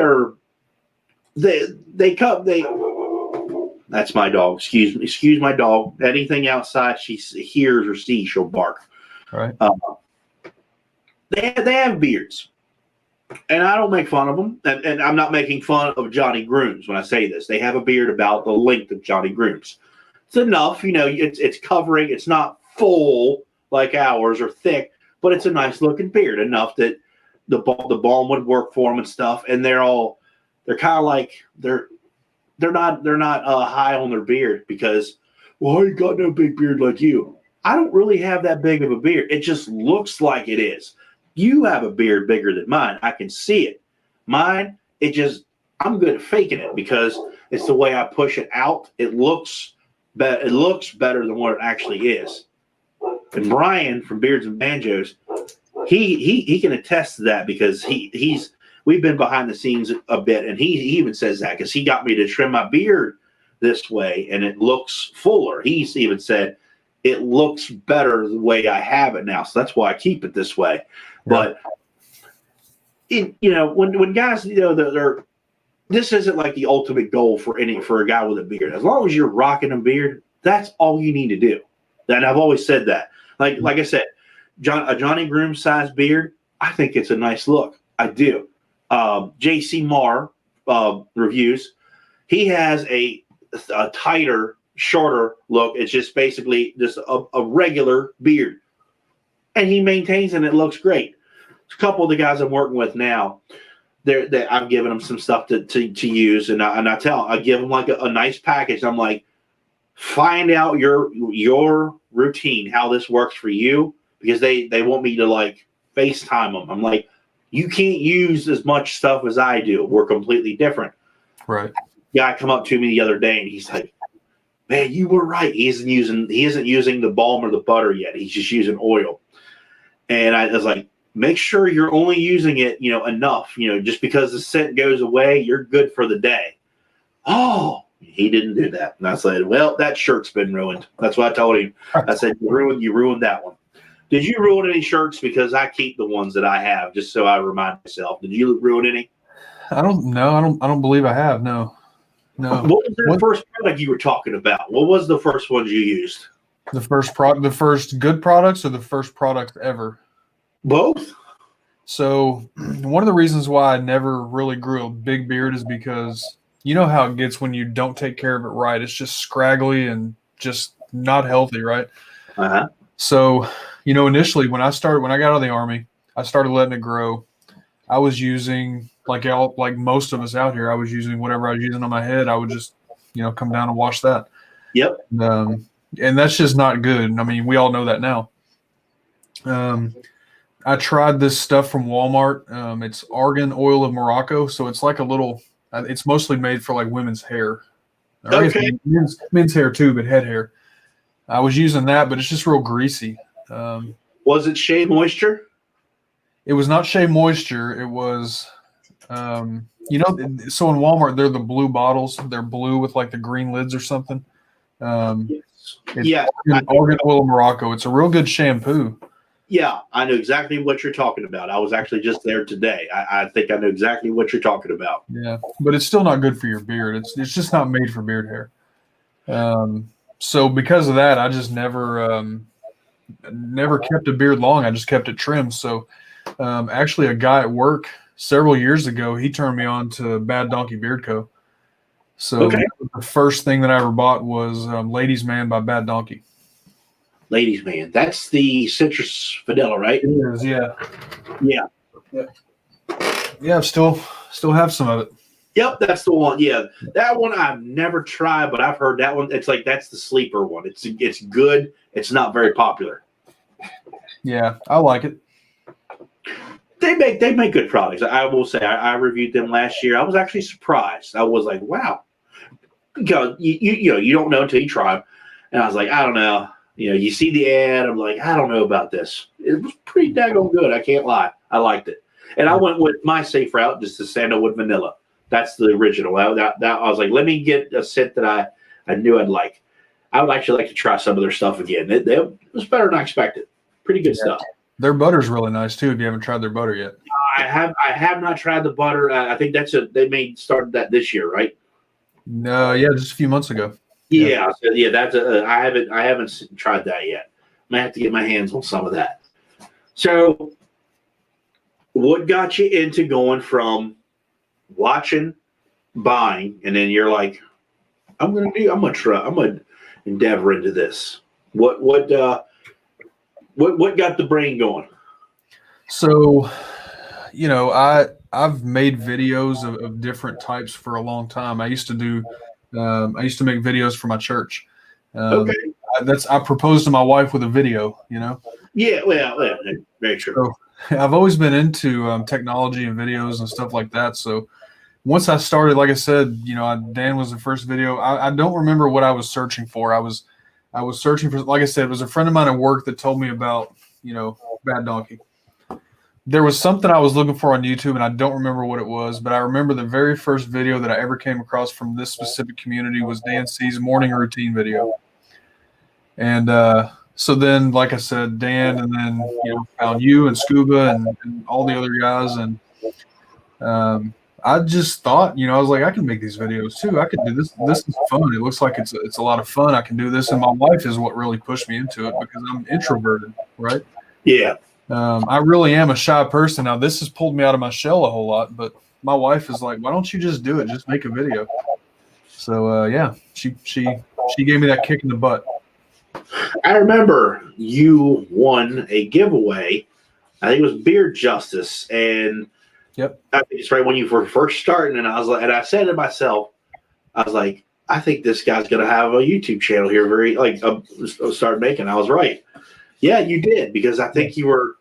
A: that's my dog. Excuse my dog. Anything outside she hears or sees, she'll bark.
B: Right.
A: They have beards. And I don't make fun of them, and I'm not making fun of Johnny Grooms when I say this. They have a beard about the length of Johnny Grooms. It's enough, it's covering. It's not full like ours or thick, but it's a nice looking beard enough that the balm would work for them and stuff. And they're kind of like they're not high on their beard because, well, I ain't got no big beard like you. I don't really have that big of a beard. It just looks like it is. You have a beard bigger than mine. I can see it. Mine, I'm good at faking it because it's the way I push it out. It looks it looks better than what it actually is. And Brian from Beards and Banjos, he can attest to that because we've been behind the scenes a bit, and he even says that because he got me to trim my beard this way, and it looks fuller. He's even said it looks better the way I have it now, so that's why I keep it this way. But when guys, they're this isn't like the ultimate goal for a guy with a beard. As long as you're rocking a beard, that's all you need to do. And I've always said that. Like I said, a Johnny Groom size beard, I think it's a nice look. I do. JC Marr reviews. He has a tighter, shorter look. It's just basically just a regular beard, and he maintains, and it looks great. A couple of the guys I'm working with now, I'm giving them some stuff to use, and I give them like a nice package. I'm like, find out your routine, how this works for you, because they want me to like FaceTime them. I'm like, you can't use as much stuff as I do. We're completely different.
B: Right.
A: Guy come up to me the other day, and he's like, man, you were right. He isn't using the balm or the butter yet. He's just using oil. And I was like, make sure you're only using it, enough. Just because the scent goes away, you're good for the day. Oh, he didn't do that. And I said, well, that shirt's been ruined. That's what I told him. I said, you ruined that one. Did you ruin any shirts? Because I keep the ones that I have, just so I remind myself. Did you ruin any?
B: I don't know. I don't believe I have. No.
A: What was the first product you were talking about? What was the first ones you used?
B: The first good products, or the first product ever?
A: Both.
B: So one of the reasons why I never really grew a big beard is because you know how it gets when you don't take care of it right. It's just scraggly and just not healthy, right?
A: Uh-huh.
B: So, initially when I got out of the Army, I started letting it grow. I was using, like most of us out here, I was using whatever I was using on my head. I would just, come down and wash that.
A: Yep.
B: And that's just not good. I mean, we all know that now. I tried this stuff from Walmart. It's Argan Oil of Morocco. So it's like it's mostly made for like women's hair.
A: Okay.
B: Men's hair too, but head hair. I was using that, but it's just real greasy.
A: Was it Shea Moisture?
B: It was not Shea Moisture. It was, so in Walmart, they're the blue bottles. They're blue with like the green lids or something.
A: Yeah.
B: Argan Oil of Morocco. It's a real good shampoo.
A: Yeah, I know exactly what you're talking about. I was actually just there today. I think I know exactly what you're talking about.
B: Yeah, but it's still not good for your beard. It's just not made for beard hair. So because of that, I just never kept a beard long. I just kept it trimmed. So actually, a guy at work several years ago, he turned me on to Bad Donkey Beard Co. So the first thing that I ever bought was Ladies Man by Bad Donkey.
A: Ladies Man, that's the citrus vanilla, right?
B: It is, yeah.
A: Yeah.
B: Yeah, still have some of it.
A: Yep, that's the one. Yeah, that one I've never tried, but I've heard that one. It's like that's the sleeper one. It's good. It's not very popular.
B: Yeah, I like it.
A: They make good products. I will say I reviewed them last year. I was actually surprised. I was like, wow, because you don't know until you try them. And I was like, I don't know. You see the ad. I'm like, I don't know about this. It was pretty daggone good. I can't lie. I liked it. And I went with my safe route, just the sandalwood vanilla. That's the original. I was like, let me get a scent that I knew I'd like. I would actually like to try some of their stuff again. It was better than I expected. Pretty good stuff.
B: Their butter's really nice too. If you haven't tried their butter yet,
A: I have not tried the butter. I think they started that this year, right?
B: No, yeah, just a few months ago.
A: Yeah, that's I haven't tried that yet. I might have to get my hands on some of that. So, what got you into going from watching, buying, and then you're like, I'm gonna endeavor into this. What got the brain going?
B: So, I've made videos of different types for a long time. I used to make videos for my church.
A: Okay.
B: I proposed to my wife with a video,
A: Yeah, well, very true.
B: So I've always been into technology and videos and stuff like that. So once I started, like I said, Dan was the first video. I don't remember what I was searching for. I was searching for, like I said, it was a friend of mine at work that told me about, Bad Donkey. There was something I was looking for on YouTube, and I don't remember what it was, but I remember the very first video that I ever came across from this specific community was Dan C's morning routine video. And so then, like I said, Dan, and then found you and Scuba and all the other guys, and I just thought, I was like, I can make these videos too. I can do this. This is fun. It looks like it's a lot of fun. I can do this, and my wife is what really pushed me into it because I'm introverted, right?
A: Yeah.
B: I really am a shy person. Now, this has pulled me out of my shell a whole lot, but my wife is like, why don't you just do it? Just make a video. So, she gave me that kick in the butt.
A: I remember you won a giveaway. I think it was Beard Justice. And
B: yep.
A: I think it's right when you were first starting. And I was like, and I said to myself, I was like, I think this guy's going to have a YouTube channel here start making. I was right. Yeah, you did, because I think you were,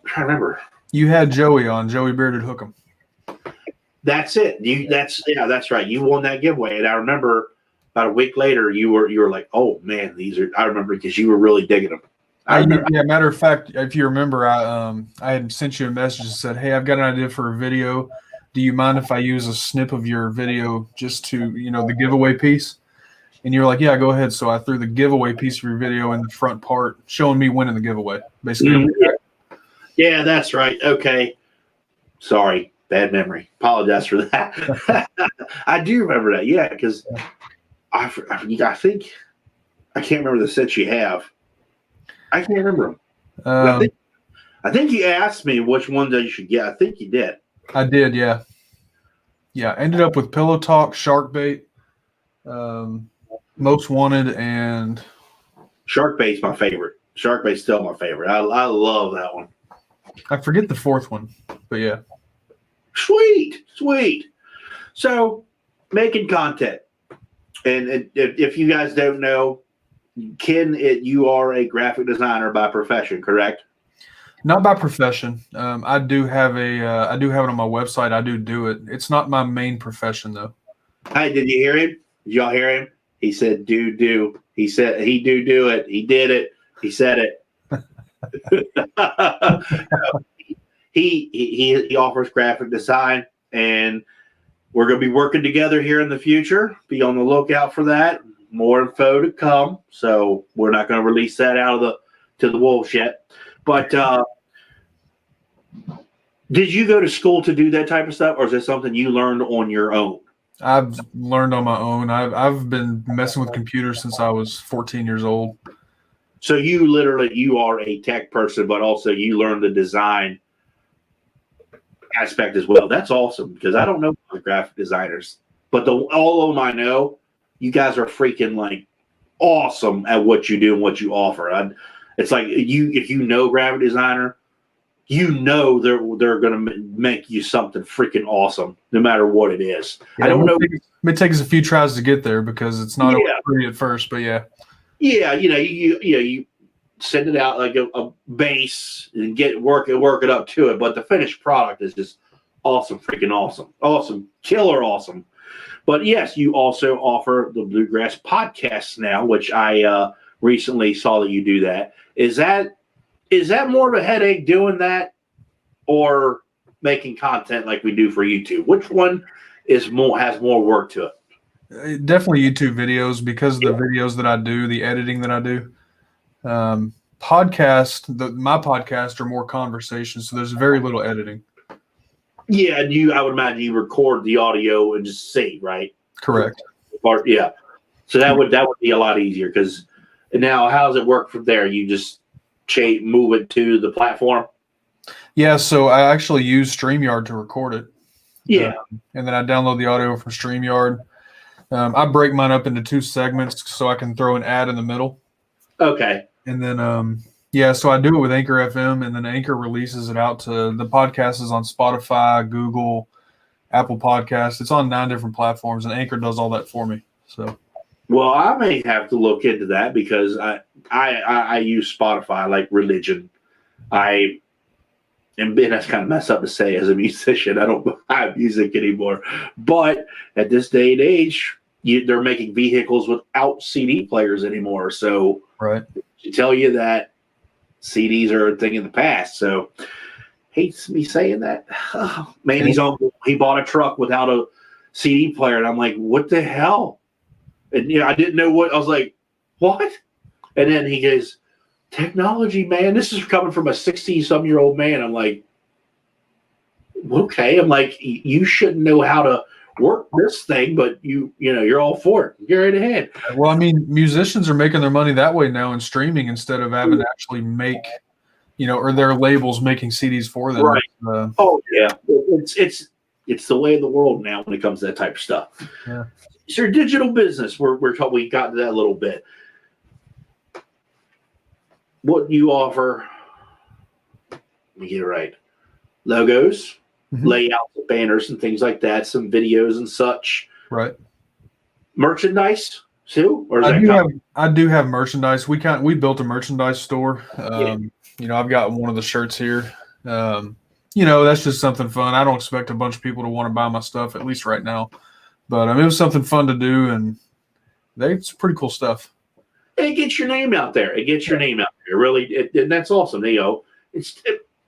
A: I'm trying to remember.
B: You had Joey on, Joey Bearded Hook'em.
A: That's it. That's right. You won that giveaway. And I remember about a week later, you were like, oh man, I remember because you were really digging them.
B: Matter of fact, if you remember, I had sent you a message that said, hey, I've got an idea for a video. Do you mind if I use a snip of your video just to, the giveaway piece? And you were like, yeah, go ahead. So I threw the giveaway piece of your video in the front part, showing me winning the giveaway, basically.
A: Mm-hmm. Yeah, that's right. Okay. Sorry. Bad memory. Apologize for that. I do remember that. Yeah, because I think I can't remember the sets you have. I can't remember them. I think you asked me which ones I should get. I think you did.
B: I did, yeah. Yeah, ended up with Pillow Talk, Shark Bait, Most Wanted, and
A: Shark Bait's my favorite. Shark Bait's still my favorite. I love that one.
B: I forget the fourth one, but yeah.
A: Sweet. So, making content. And if you guys don't know, Ken, you are a graphic designer by profession, correct?
B: Not by profession. I do have it on my website. I do it. It's not my main profession though.
A: Hey, did you hear him? Did y'all hear him? He said, do. He said, he do it. He did it. He said it. He offers graphic design, and we're going to be working together here in the future. Be on the lookout for that. More info to come. So we're not going to release that to the wolves yet. But did you go to school to do that type of stuff, or is it something you learned on your own?
B: I've learned on my own. I've been messing with computers since I was 14 years old.
A: So you are a tech person, but also you learn the design aspect as well. That's awesome, because I don't know other graphic designers, but all of them I know, you guys are freaking like awesome at what you do and what you offer. It's like if you know graphic designer, they're going to make you something freaking awesome, no matter what it is.
B: Yeah, I don't know. It may take us a few tries to get there because it's not pretty at first, but yeah. Yeah,
A: you send it out like a base and work it up to it, but the finished product is just awesome, freaking awesome, killer awesome. But yes, you also offer the Bluegrass Podcast now, which I recently saw that you do that. Is that more of a headache doing that, or making content like we do for YouTube? Which one has more work to it?
B: Definitely YouTube videos, because of the videos that I do, the editing that I do. My podcasts are more conversations, so there's very little editing.
A: Yeah, and I would imagine you record the audio and just sing, right?
B: Correct.
A: Yeah. So that would be a lot easier, because now how does it work from there? You just move it to the platform?
B: Yeah, so I actually use StreamYard to record it.
A: Yeah.
B: And then I download the audio from StreamYard. I break mine up into 2 segments so I can throw an ad in the middle.
A: Okay.
B: And then, so I do it with Anchor FM, and then Anchor releases it out to the podcast is on Spotify, Google, Apple Podcasts. It's on 9 different platforms, and Anchor does all that for me. So,
A: well, I may have to look into that, because I use Spotify like religion. And and Ben, that's kind of messed up to say as a musician. I don't buy music anymore. But at this day and age, they're making vehicles without CD players anymore. So
B: right.
A: to tell you that CDs are a thing of the past. So hates me saying that. Oh, man, he bought a truck without a CD player. And I'm like, what the hell? And I didn't know what. I was like, what? And then he goes, technology, man. This is coming from a 60-some-year-old man. I'm like, okay. I'm like, you shouldn't know how to work this thing, but you're all for it. Get right ahead.
B: Well, I mean, musicians are making their money that way now in streaming instead of having to actually make, or their labels making CDs for them.
A: Right. Oh yeah, it's the way of the world now when it comes to that type of stuff.
B: Yeah.
A: It's your digital business. We got to that a little bit. What you offer? Let me get it right. Logos. Mm-hmm. Layouts of banners and things like that, some videos and such.
B: Right.
A: Merchandise too, or
B: I do have merchandise. We built a merchandise store. I've got one of the shirts here. That's just something fun. I don't expect a bunch of people to want to buy my stuff, at least right now. But it was something fun to do, and it's pretty cool stuff.
A: It gets your name out there. Really, and that's awesome.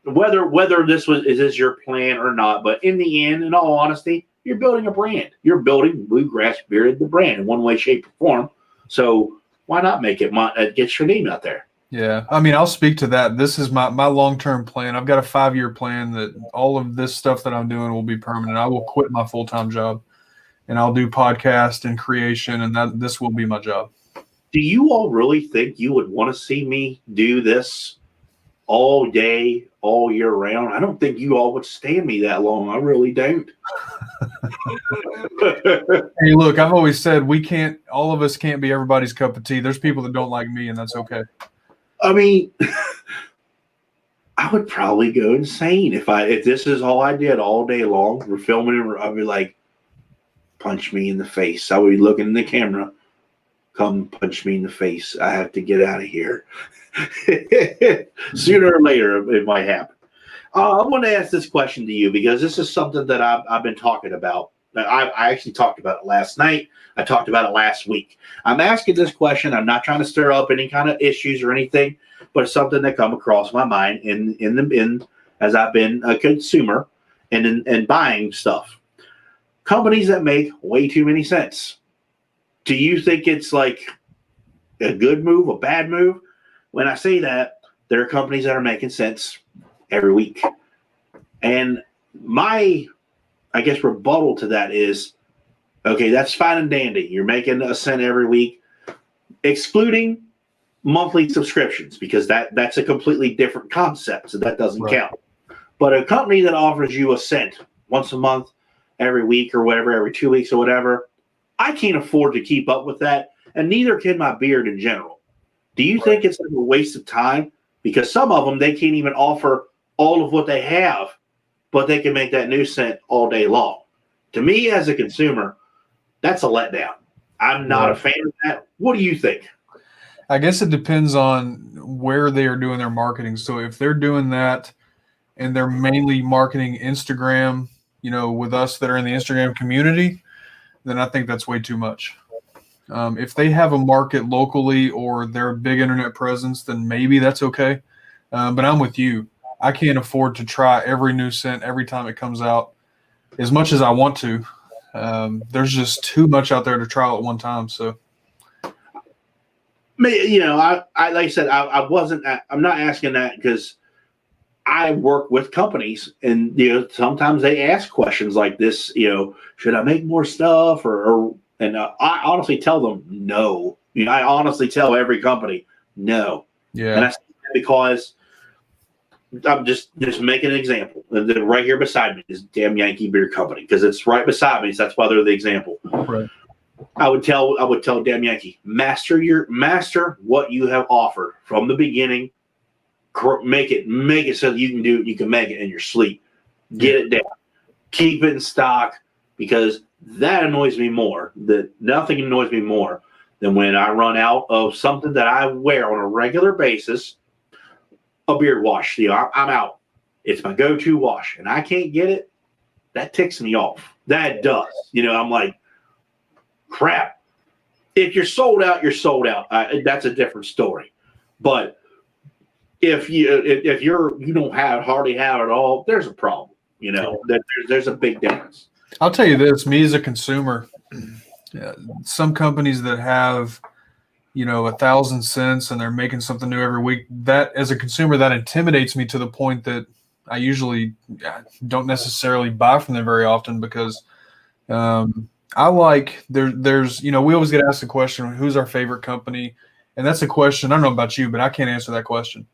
A: Whether this is your plan or not, but in the end, in all honesty, you're building a brand. You're building Bluegrass Bearded, the brand, in one way, shape, or form. So why not make it get your name out there?
B: Yeah, I mean, I'll speak to that. This is my long-term plan. I've got a 5-year plan that all of this stuff that I'm doing will be permanent. I will quit my full-time job, and I'll do podcast and creation, and this will be my job.
A: Do you all really think you would want to see me do this all day, all year round? I don't think you all would stand me that long. I really don't.
B: Hey, look, I've always said all of us can't be everybody's cup of tea. There's people that don't like me, and that's okay.
A: I mean, I would probably go insane if this is all I did all day long. We're filming it. I'd be like, punch me in the face. I would be looking in the camera. Come punch me in the face. I have to get out of here. Sooner or later, it might happen. I want to ask this question to you because this is something that I've been talking about. I actually talked about it last night. I talked about it last week. I'm asking this question. I'm not trying to stir up any kind of issues or anything, but it's something that come across my mind in as I've been a consumer and buying stuff. Companies that make way too many cents. Do you think it's like a good move, a bad move? When I say that, there are companies that are making sense every week. And my, rebuttal to that is, okay, that's fine and dandy. You're making a cent every week, excluding monthly subscriptions, because that's a completely different concept, so that doesn't count. But a company that offers you a cent once a month, every week or whatever, every 2 weeks or whatever, I can't afford to keep up with that, and neither can my beard in general. Do you think it's like a waste of time? Because some of them, they can't even offer all of what they have, but they can make that new cent all day long. To me, as a consumer, that's a letdown. I'm not a fan of that. What do you think?
B: I guess it depends on where they are doing their marketing. So if they're doing that and they're mainly marketing Instagram, with us that are in the Instagram community, then I think that's way too much. If they have a market locally or they're a big internet presence, then maybe that's okay. But I'm with you. I can't afford to try every new cent every time it comes out as much as I want to. There's just too much out there to trial at one time. So,
A: I like I said, I'm not asking that because I work with companies, and sometimes they ask questions like this. Should I make more stuff, and I honestly tell them no. I honestly tell every company no.
B: Yeah,
A: and I say that because I'm just making an example. And then right here beside me is Damn Yankee Beer Company, because it's right beside me. So that's why they're the example.
B: Right.
A: I would tell Damn Yankee, master what you have offered from the beginning. Make it so that you can make it in your sleep. Get it down. Keep it in stock, because that annoys me more. Nothing annoys me more than when I run out of something that I wear on a regular basis. A beard wash. I'm out. It's my go-to wash, and I can't get it. That ticks me off. That does. I'm like, crap. If you're sold out, you're sold out. That's a different story. But if you don't hardly have it all, there's a problem. There's a big difference.
B: I'll tell you this, me as a consumer, some companies that have, 1,000 cents and they're making something new every week, that as a consumer, that intimidates me to the point that I usually don't necessarily buy from them very often because I like there's, we always get asked the question, who's our favorite company? And that's a question, I don't know about you, but I can't answer that question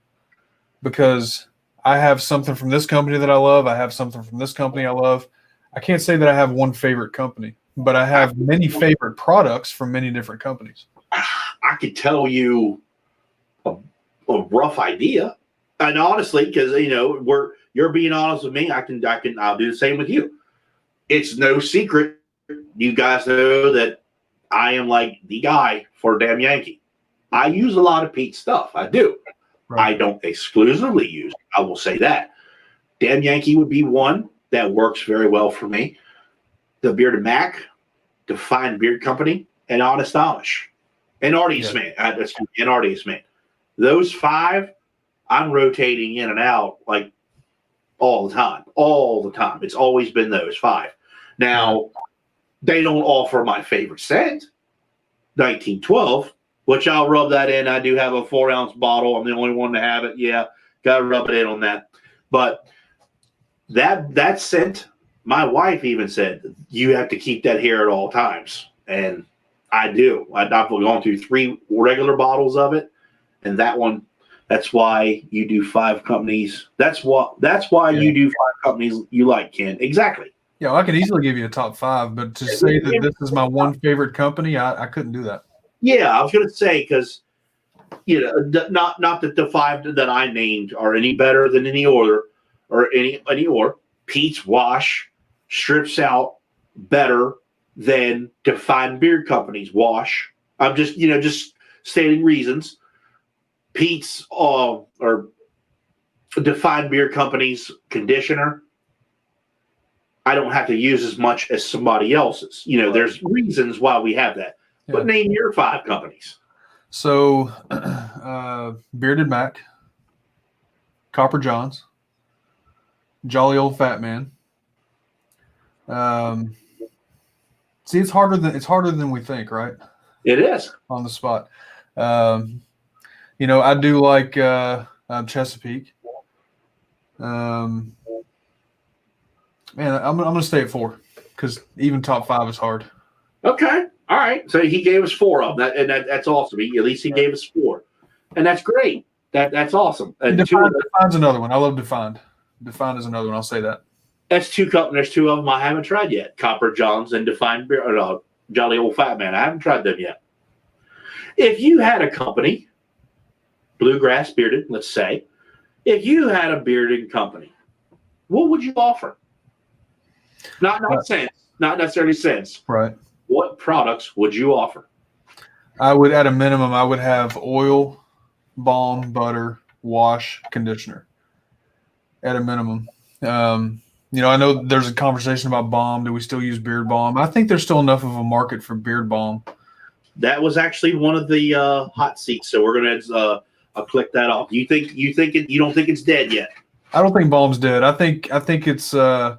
B: because I have something from this company that I love. I have something from this company I love. I can't say that I have one favorite company, but I have many favorite products from many different companies.
A: I could tell you a rough idea. And honestly, because, you're being honest with me, I'll do the same with you. It's no secret. You guys know that I am like the guy for Damn Yankee. I use a lot of Pete's stuff. I do. Right. I don't exclusively use it. I will say that. Damn Yankee would be one that works very well for me. The Bearded Mac, Defined Beard Company, and Honest Amish. And Artie's Man. And Artie's Man. Those 5, I'm rotating in and out like all the time. All the time. It's always been those 5. Now, they don't offer my favorite scent, 1912, which I'll rub that in. I do have a 4-ounce bottle. I'm the only one to have it. Yeah, got to rub it in on that. But that scent, my wife even said, you have to keep that here at all times. And I do. I've gone through 3 regular bottles of it. And that one, that's why you do 5 companies. That's why you do 5 companies you like, Ken. Exactly.
B: Yeah, well, I could easily give you a top 5, but to say that this is my one favorite company, I couldn't do that. Yeah,
A: I was going to say, because, not that the 5 that I named are any better than any other, or Pete's Wash strips out better than Defined Beard Company's wash. I'm just stating reasons. Pete's or Defined Beard Company's conditioner, I don't have to use as much as somebody else's. There's reasons why we have that. Yeah. But name your 5 companies.
B: So, Bearded Mac, Copper Johns, Jolly Old Fat Man. See, it's harder than we think, right?
A: It is
B: on the spot. I do like Chesapeake. Man, I'm gonna stay at 4 because even top 5 is hard.
A: Okay, all right. So he gave us 4 of them, and that's awesome. At least he gave us 4, and that's great. That's awesome. And
B: Define's another one. I love Defined. Defined is another one. I'll say that.
A: That's 2 companies. There's 2 of them I haven't tried yet. Copper Johns and Defined Beard, Jolly Old Fat Man. I haven't tried them yet. If you had a company, Bluegrass Bearded, let's say, if you had a bearded company, what would you offer? Not cents, not necessarily cents.
B: Right.
A: What products would you offer?
B: I would, at a minimum, I would have oil, balm, butter, wash, conditioner. At a minimum. I know there's a conversation about balm. Do we still use beard balm? I think there's still enough of a market for beard balm.
A: That was actually one of the hot seats, so we're gonna I'll click that off. You don't think it's dead yet?
B: I don't think balm's dead. I think it's I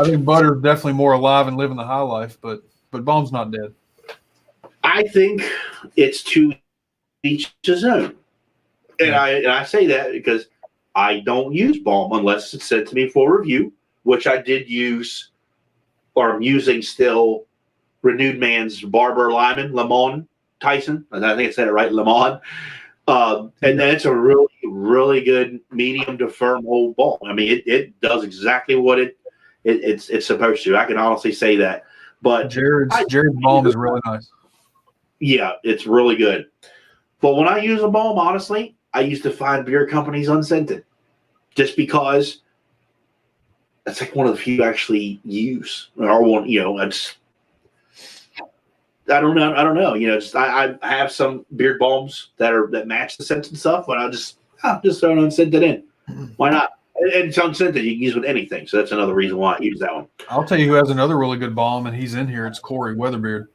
B: think butter's definitely more alive and living the high life, but balm's not dead.
A: I think it's to each his own, and I say that because I don't use balm unless it's sent to me for review, which I did use, or I'm using still, Renewed Man's Barber Lemon Tyson. I think I said it right, Lemon. And then it's a really, really good medium to firm hold balm. I mean, it does exactly what it's supposed to. I can honestly say that. But
B: Jared's balm is really nice.
A: Yeah, it's really good. But when I use a balm, honestly, I used to find beer companies unscented, just because that's like one of the few I actually use, or one. I don't know. I have some beard balms that match the scent and stuff, but I'll just throw an unscented in. Why not? And it's unscented. You can use it with anything. So that's another reason why I use that one.
B: I'll tell you who has another really good balm, and he's in here. It's Corey Weatherbeard.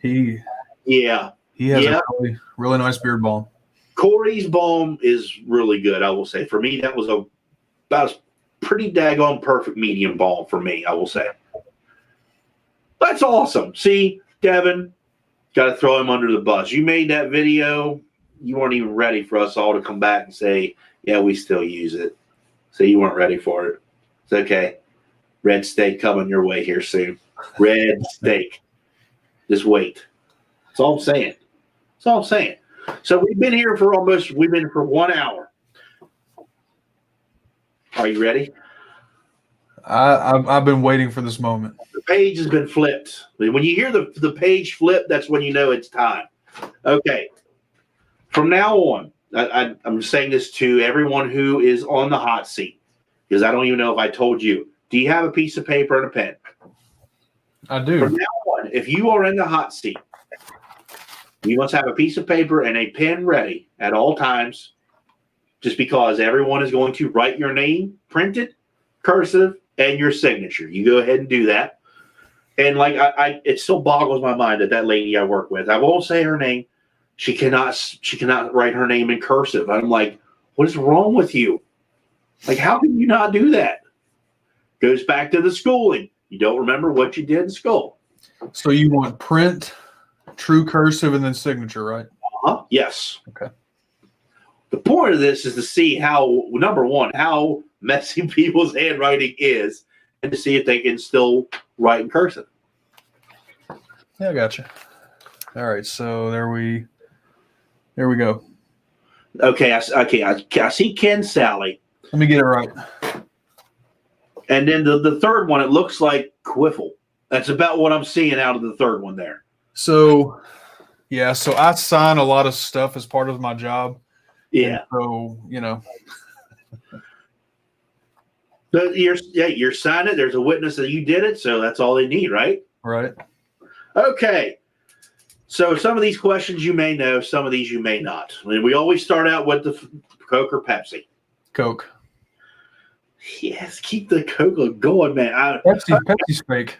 B: He has a really, really nice beard balm.
A: Corey's balm is really good, I will say. For me, that was about a pretty daggone perfect medium balm for me, I will say. That's awesome. See, Devin, got to throw him under the bus. You made that video. You weren't even ready for us all to come back and say, yeah, we still use it. So you weren't ready for it. It's okay. Red steak coming your way here soon. Red steak. Just wait. That's all I'm saying. That's all I'm saying. So we've been here for 1 hour. Are you ready?
B: I've been waiting for this moment.
A: The page has been flipped. When you hear the page flip, that's when you know it's time. Okay. From now on, I'm saying this to everyone who is on the hot seat, because I don't even know if I told you. Do you have a piece of paper and a pen?
B: I do.
A: From now on, if you are in the hot seat, you must have a piece of paper and a pen ready at all times, just because everyone is going to write your name, printed, cursive, and your signature. You go ahead and do that. And like it still boggles my mind that lady I work with, I won't say her name. She cannot write her name in cursive. I'm like, what is wrong with you? Like, how can you not do that? Goes back to the schooling. You don't remember what you did in school.
B: So you want print, true cursive, and then signature, right?
A: Yes.
B: Okay.
A: The point of this is to see how, number one, how messy people's handwriting is, and to see if they can still write in cursive.
B: Yeah, I gotcha. All right, so there we go.
A: Okay, I see Ken Sally.
B: Let me get it right.
A: And then the third one, it looks like Quiffle. That's about what I'm seeing out of the third one there.
B: So, yeah, so I sign a lot of stuff as part of my job.
A: Yeah.
B: And so,
A: But you're signing it. There's a witness that you did it, so that's all they need, right?
B: Right.
A: Okay. So some of these questions you may know, some of these you may not. And we always start out with the Coke or Pepsi.
B: Coke.
A: Yes, keep the Coke going, man.
B: Pepsi's fake.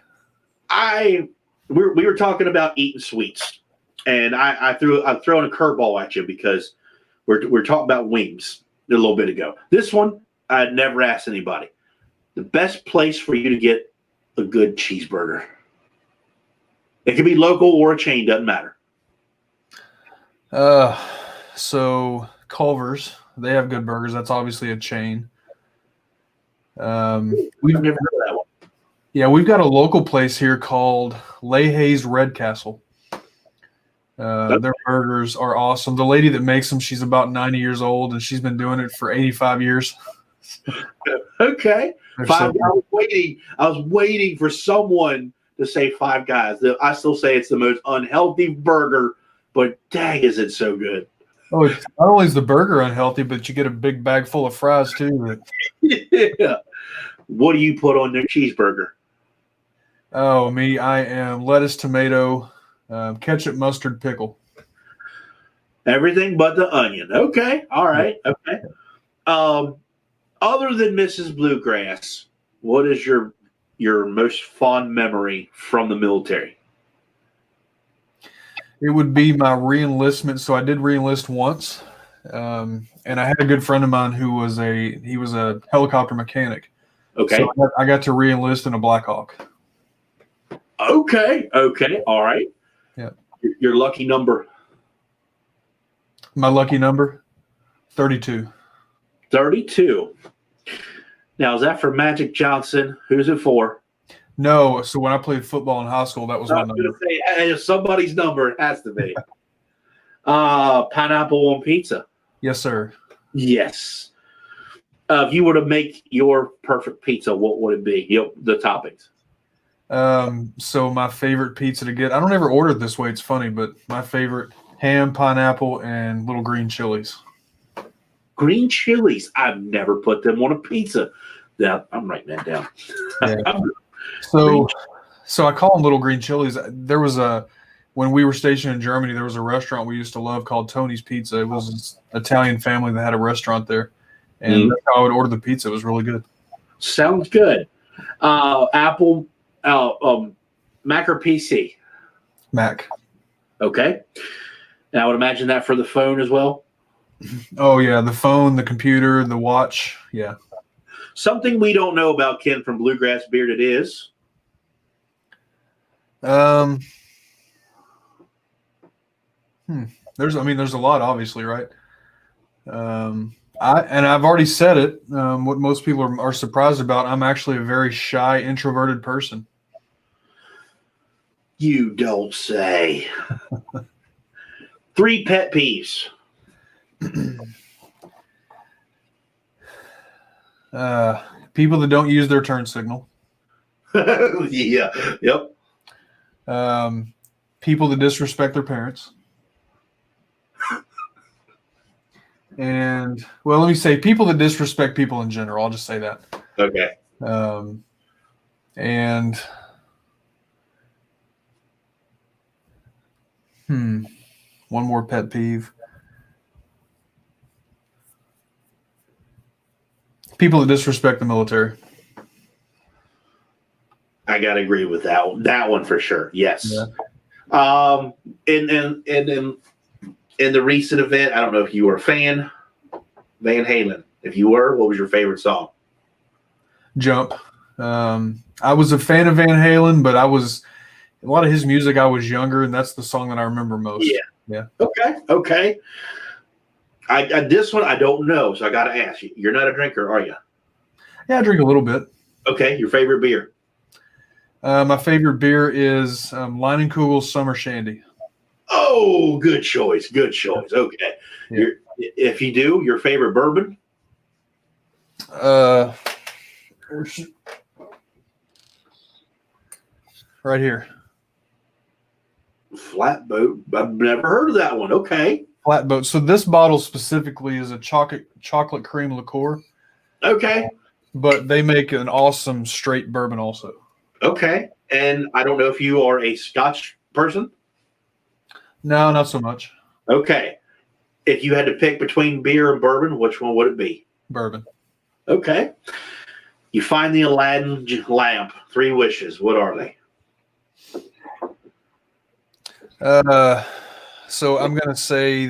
A: We were talking about eating sweets, and I'm throwing a curveball at you because we're talking about wings a little bit ago. This one I'd never asked anybody. The best place for you to get a good cheeseburger. It can be local or a chain, doesn't matter.
B: So Culver's, they have good burgers. That's obviously a chain.
A: We've never heard of that one.
B: Yeah, we've got a local place here called Leahy's Red Castle. Their burgers are awesome. The lady that makes them, she's about 90 years old, and she's been doing it for 85 years.
A: Okay. I was waiting for someone to say Five Guys. I still say it's the most unhealthy burger, but dang, is it so good.
B: Oh, it's not only is the burger unhealthy, but you get a big bag full of fries too.
A: Yeah. What do you put on their cheeseburger?
B: Oh, me, I am lettuce, tomato, ketchup, mustard, pickle.
A: Everything but the onion. Okay. All right. Okay. Other than Mrs. Bluegrass, what is your most fond memory from the military?
B: It would be my re-enlistment. So I did re-enlist once, and I had a good friend of mine who was a helicopter mechanic.
A: Okay.
B: So I got to re-enlist in a Black Hawk.
A: Okay. All right.
B: Yeah.
A: Your lucky number?
B: My lucky number? 32.
A: 32. Now, is that for Magic Johnson? Who's it for?
B: No. So when I played football in high school, that was my number.
A: I was going to say, hey, somebody's number. It has to be. Pineapple on pizza.
B: Yes, sir.
A: Yes. If you were to make your perfect pizza, what would it be? The toppings.
B: So my favorite pizza to get, I don't ever order it this way. It's funny, but my favorite, ham, pineapple, and little green chilies.
A: Green chilies. I've never put them on a pizza. Yeah, I'm writing that down.
B: Yeah. So I call them little green chilies. There was when we were stationed in Germany, there was a restaurant we used to love called Tony's Pizza. It was an Italian family that had a restaurant there. And that's how I would order the pizza. It was really good.
A: Sounds good. Apple, Mac or PC?
B: Mac.
A: Okay. And I would imagine that for the phone as well.
B: Oh yeah, the phone, the computer, the watch. Yeah.
A: Something we don't know about Ken from Bluegrass Bearded is.
B: There's a lot, obviously, right? I've already said it. What most people are surprised about. I'm actually a very shy, introverted person.
A: You don't say. 3 pet peeves.
B: People that don't use their turn signal.
A: Yeah. Yep.
B: People that disrespect their parents. And, well, let me say people that disrespect people in general. I'll just say that.
A: Okay.
B: And one more pet peeve. People that disrespect the military.
A: I gotta agree with that one for sure. Yes.
B: Yeah.
A: In the recent event, I don't know if you were a fan, Van Halen. If you were, what was your favorite song?
B: Jump. I was a fan of Van Halen, but a lot of his music. I was younger, and that's the song that I remember most. Yeah.
A: Okay. This one I don't know, so I got to ask you. You're not a drinker, are you?
B: Yeah, I drink a little bit.
A: Okay, your favorite beer?
B: My favorite beer is Leinenkugel's Summer Shandy.
A: Oh, good choice. Okay.
B: Yeah.
A: If you do, your favorite bourbon?
B: Right here.
A: Flatboat. I've never heard of that one. Okay.
B: Flatboat. So this bottle specifically is a chocolate cream liqueur.
A: Okay.
B: But they make an awesome straight bourbon also.
A: Okay. And I don't know if you are a Scotch person?
B: No, not so much.
A: Okay. If you had to pick between beer and bourbon, which one would it be?
B: Bourbon.
A: Okay. You find the Aladdin lamp. 3 wishes. What are they?
B: So I'm gonna say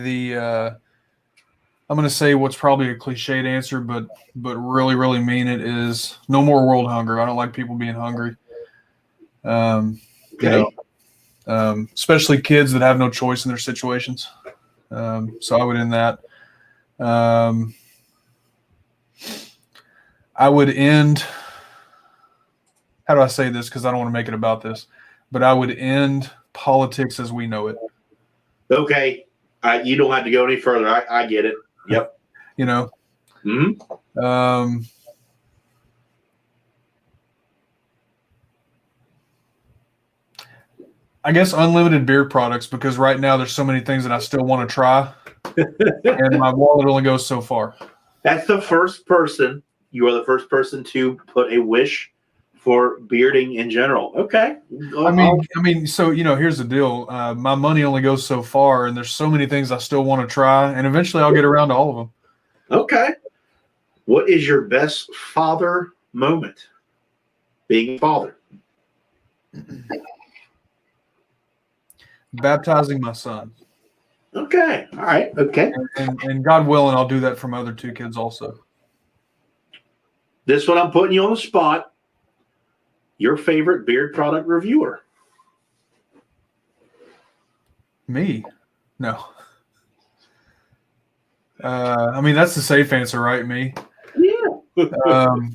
B: what's probably a cliched answer, but really, really mean it is no more world hunger. I don't like people being hungry.
A: Okay.
B: Especially kids that have no choice in their situations. So I would end that. I would end. How do I say this? Because I don't want to make it about this, but I would end politics as we know it.
A: Okay. You don't have to go any further. I get it. Yep.
B: Mm-hmm. I guess unlimited beer products, because right now there's so many things that I still want to try, and my wallet only goes so far.
A: That's the first person. You are the first person to put a wish for bearding in general. Okay.
B: I mean, so here's the deal. My money only goes so far, and there's so many things I still want to try, and eventually I'll get around to all of them.
A: Okay. What is your best father moment? Being a father.
B: Baptizing my son.
A: Okay. All right. Okay.
B: And God willing, I'll do that for my other 2 kids also.
A: This one I'm putting you on the spot. Your favorite beard product reviewer?
B: Me? No. That's the safe answer, right? Me?
A: Yeah.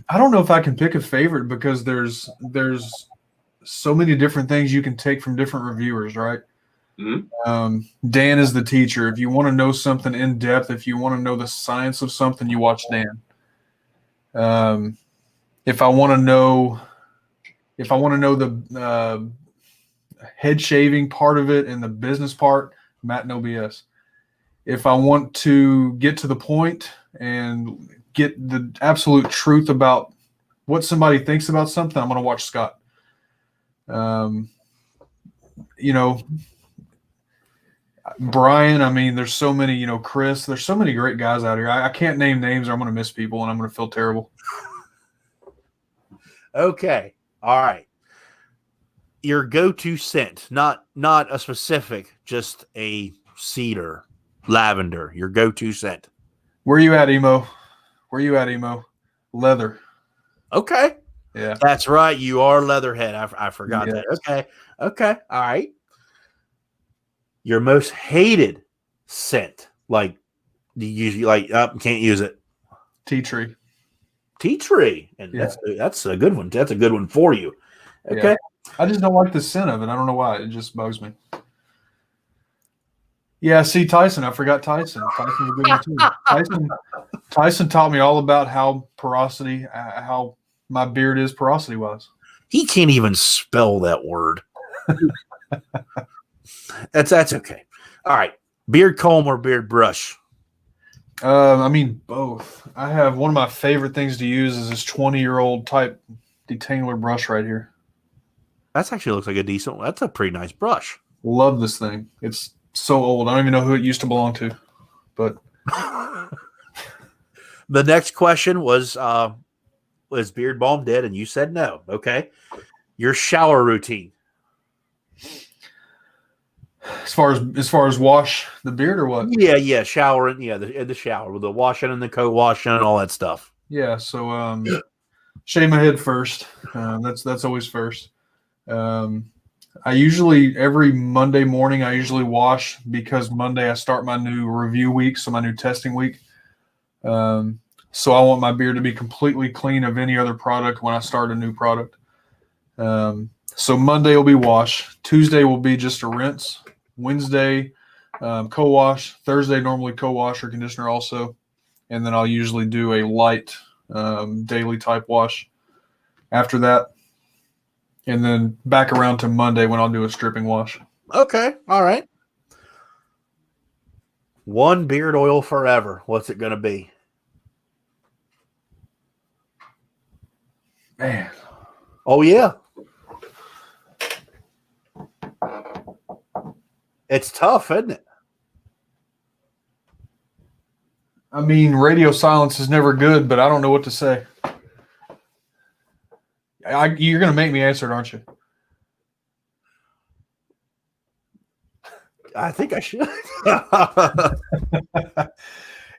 B: I don't know if I can pick a favorite, because there's so many different things you can take from different reviewers, right?
A: Mm-hmm.
B: Dan is the teacher. If you want to know something in depth, if you want to know the science of something, you watch Dan. If I want to know the head shaving part of it and the business part, Matt No BS. If I want to get to the point and get the absolute truth about what somebody thinks about something, I'm going to watch Scott. Brian, I mean, there's so many, Chris, there's so many great guys out here. I can't name names or I'm going to miss people and I'm going to feel terrible.
C: Okay. All right. Your go-to scent, not a specific, just a cedar, lavender, your go-to scent.
B: Where you at, Emo? Leather.
C: Okay.
B: Yeah.
C: That's right. You are Leatherhead. I forgot
B: Yes.
C: that. Okay. All right. Your most hated scent, like you usually can't use it.
B: Tea tree.
C: Tea tree, and that's a good one. That's a good one for you. Okay.
B: Yeah. I just don't like the scent of it. I don't know why. It just bugs me. Yeah, see, Tyson. I forgot Tyson. Tyson's a good one too. Tyson taught me all about how my beard is porosity-wise.
C: He can't even spell that word. That's okay. All right. Beard comb or beard brush?
B: I mean, both. I have one of my favorite things to use is this 20-year-old type detangler brush right here.
C: That actually looks like that's a pretty nice brush.
B: Love this thing. It's so old. I don't even know who it used to belong to. But
C: the next question was beard balm dead? And you said no. Okay. Your shower routine.
B: As far as wash the beard or what?
C: Yeah, showering. Yeah, the shower with the washing and the co-washing and all that stuff.
B: Yeah. So shave my head first. That's always first. I usually every Monday morning I usually wash because Monday I start my new review week, so my new testing week. So I want my beard to be completely clean of any other product when I start a new product. So Monday will be wash. Tuesday will be just a rinse. Wednesday, co-wash. Thursday, normally co-wash or conditioner also. And then I'll usually do a light daily type wash after that. And then back around to Monday when I'll do a stripping wash.
C: Okay. All right. One beard oil forever. What's it going to be?
B: Man.
C: Oh, yeah. It's tough, isn't it?
B: I mean, radio silence is never good, but I don't know what to say. You're going to make me answer it, aren't you?
C: I think I should.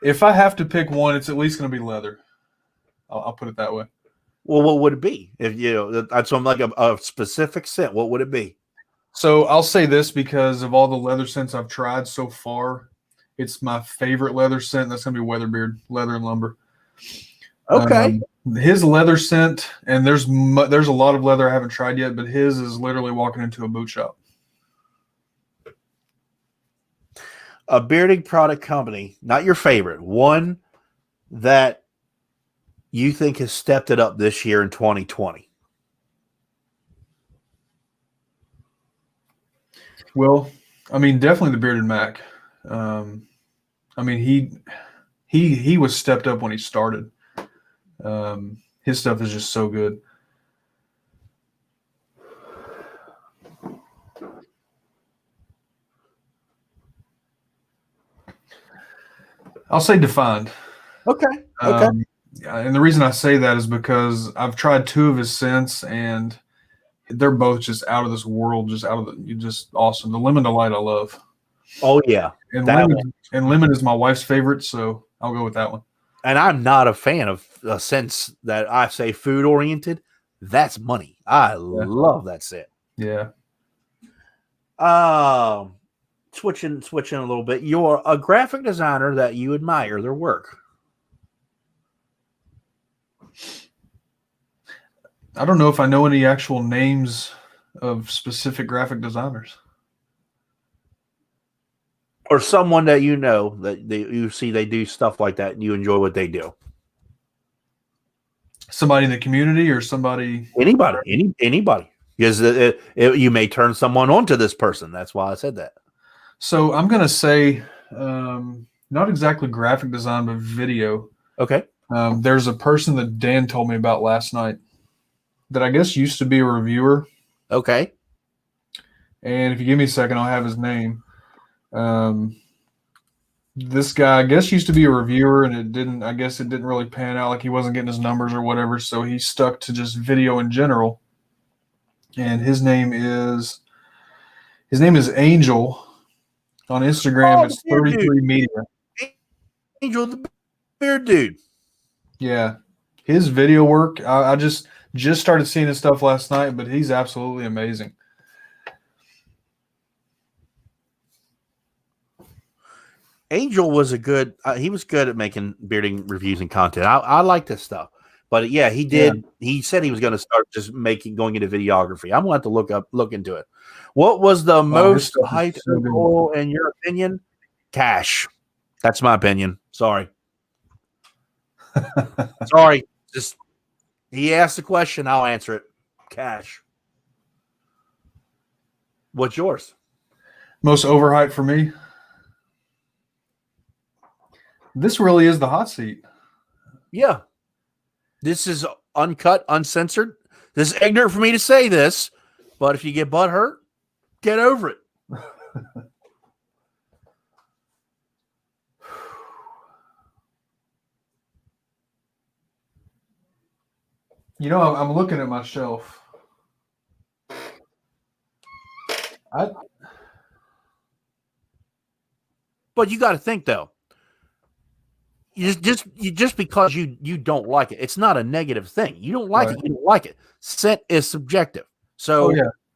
B: If I have to pick one, it's at least going to be leather. I'll put it that way.
C: Well, what would it be? If that's like a specific scent, what would it be?
B: So I'll say this because of all the leather scents I've tried so far, it's my favorite leather scent. That's going to be Weatherbeard, leather and lumber.
C: Okay.
B: His leather scent, and there's a lot of leather I haven't tried yet, but his is literally walking into a boot shop.
C: A bearding product company, not your favorite, one that you think has stepped it up this year in 2020.
B: Well, I mean, definitely the Bearded Mac. I mean, he was stepped up when he started. His stuff is just so good. I'll say Defined.
C: Okay.
B: And the reason I say that is because I've tried two of his scents, and they're both just out of this world, just awesome. The Lemon Delight I love.
C: Oh, yeah.
B: And lemon is my wife's favorite, so I'll go with that one.
C: And I'm not a fan of scents that I say food oriented. That's money. I love that scent.
B: Yeah.
C: Switching a little bit. You're a graphic designer that you admire their work.
B: I don't know if I know any actual names of specific graphic designers.
C: Or someone that you know that you see they do stuff like that and you enjoy what they do.
B: Somebody in the community or somebody?
C: Anybody. Because you may turn someone on to this person. That's why I said that.
B: So I'm going to say not exactly graphic design, but video.
C: Okay.
B: There's a person that Dan told me about last night that I guess used to be a reviewer.
C: Okay.
B: And if you give me a second, I'll have his name. This guy, I guess, used to be a reviewer, and it didn't really pan out. Like, he wasn't getting his numbers or whatever, so he stuck to just video in general. And his name is Angel. On Instagram, it's 33 Media.
C: Angel the beard dude.
B: Yeah. His video work, I just started seeing his stuff last night, but he's absolutely amazing.
C: Angel was he was good at making bearding reviews and content. I like this stuff. But yeah, he did. Yeah. He said he was going to start just going into videography. I'm going to have to look into it. What was the most hyped goal in your opinion? Cash. That's my opinion. Sorry. Sorry. Just he asked the question. I'll answer it. Cash. What's yours?
B: Most overhyped for me? This really is the hot seat.
C: Yeah. This is uncut, uncensored. This is ignorant for me to say this, but if you get butt hurt, get over it.
B: You know, I'm looking at my shelf.
C: But you got to think though. You just because you don't like it, it's not a negative thing. You don't like it, you don't like it. Scent is subjective. So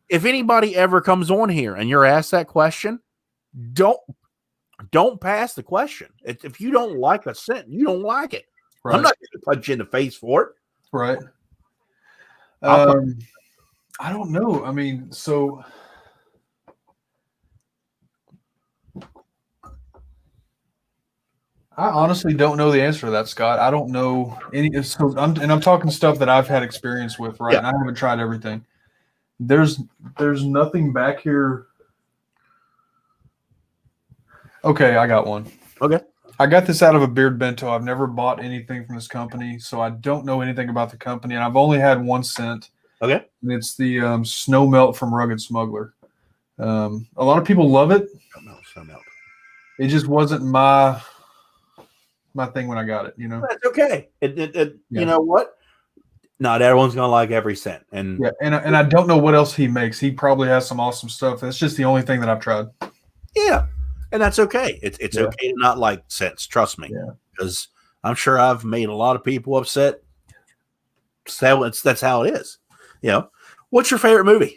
C: if anybody ever comes on here and you're asked that question, don't pass the question. If you don't like a scent, you don't like it. Right. I'm not going to punch you in the face for it.
B: Right. I don't know. I mean, so I honestly don't know the answer to that, Scott. I don't know any. So I'm talking stuff that I've had experience with, right? Yeah. And I haven't tried everything. There's nothing back here. Okay, I got one.
C: Okay.
B: I got this out of a beard bento. I've never bought anything from this company, so I don't know anything about the company, and I've only had one scent.
C: Okay.
B: And it's the Snow Melt from Rugged Smuggler. A lot of people love it.
C: Snow Melt.
B: It just wasn't my thing when I got it, you know.
C: That's okay. You know what? Not everyone's gonna like every scent, and
B: I don't know what else he makes. He probably has some awesome stuff. That's just the only thing that I've tried.
C: Yeah, and that's okay. It's okay to not like scents. Trust me, because I'm sure I've made a lot of people upset. So that's how it is. You know, what's your favorite movie?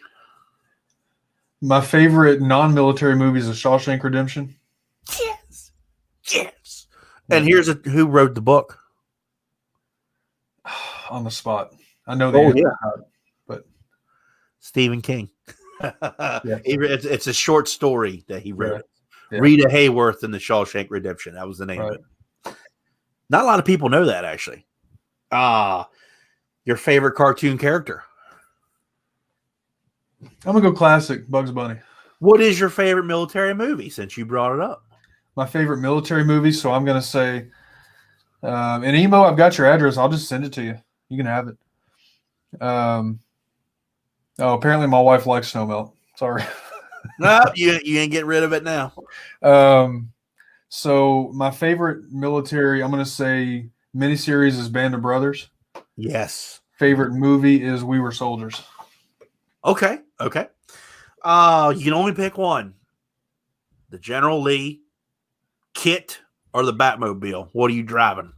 B: My favorite non-military movie is The Shawshank Redemption.
C: Yes. And here's who wrote the book.
B: On the spot. I know the but
C: Stephen King. It's a short story that he wrote.
B: Yeah.
C: Rita Hayworth in The Shawshank Redemption. That was the name of it. Not a lot of people know that, actually. Your favorite cartoon character?
B: I'm going to go classic, Bugs Bunny.
C: What is your favorite military movie, since you brought it up?
B: My favorite military movie, so I'm going to say, in emo, I've got your address. I'll just send it to you. You can have it. Apparently my wife likes Snow Melt. Sorry.
C: No, you ain't getting rid of it now.
B: So my favorite military, I'm going to say miniseries is Band of Brothers.
C: Yes.
B: Favorite movie is We Were Soldiers.
C: Okay. You can only pick one. The General Lee, Kit, or the Batmobile. What are you driving?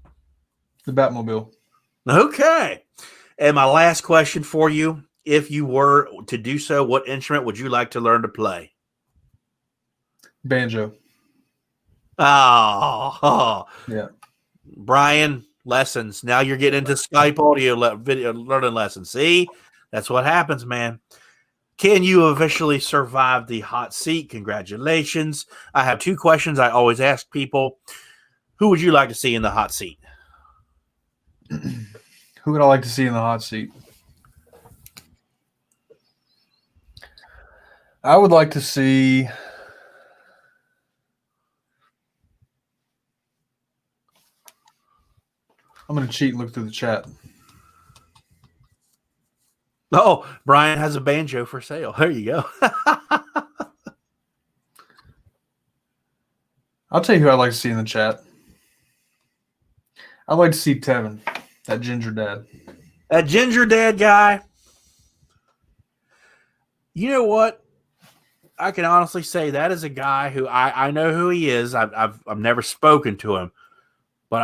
B: The Batmobile.
C: Okay. And my last question for you, if you were to do so, what instrument would you like to learn to play?
B: Banjo.
C: Oh.
B: Yeah.
C: Brian, lessons. Now you're getting into Skype audio video learning lessons. See? That's what happens, man. Can you officially survive the hot seat? Congratulations. I have two questions I always ask people. Who would you like to see in the hot seat?
B: Who would I like to see in the hot seat? I would like to see I'm going to cheat and look through the chat.
C: Oh, Brian has a banjo for sale. There you go.
B: I'll tell you who I'd like to see in the chat. I'd like to see Tevin, that ginger dad.
C: That ginger dad guy. You know what? I can honestly say that is a guy who I know who he is. I've never spoken to him, but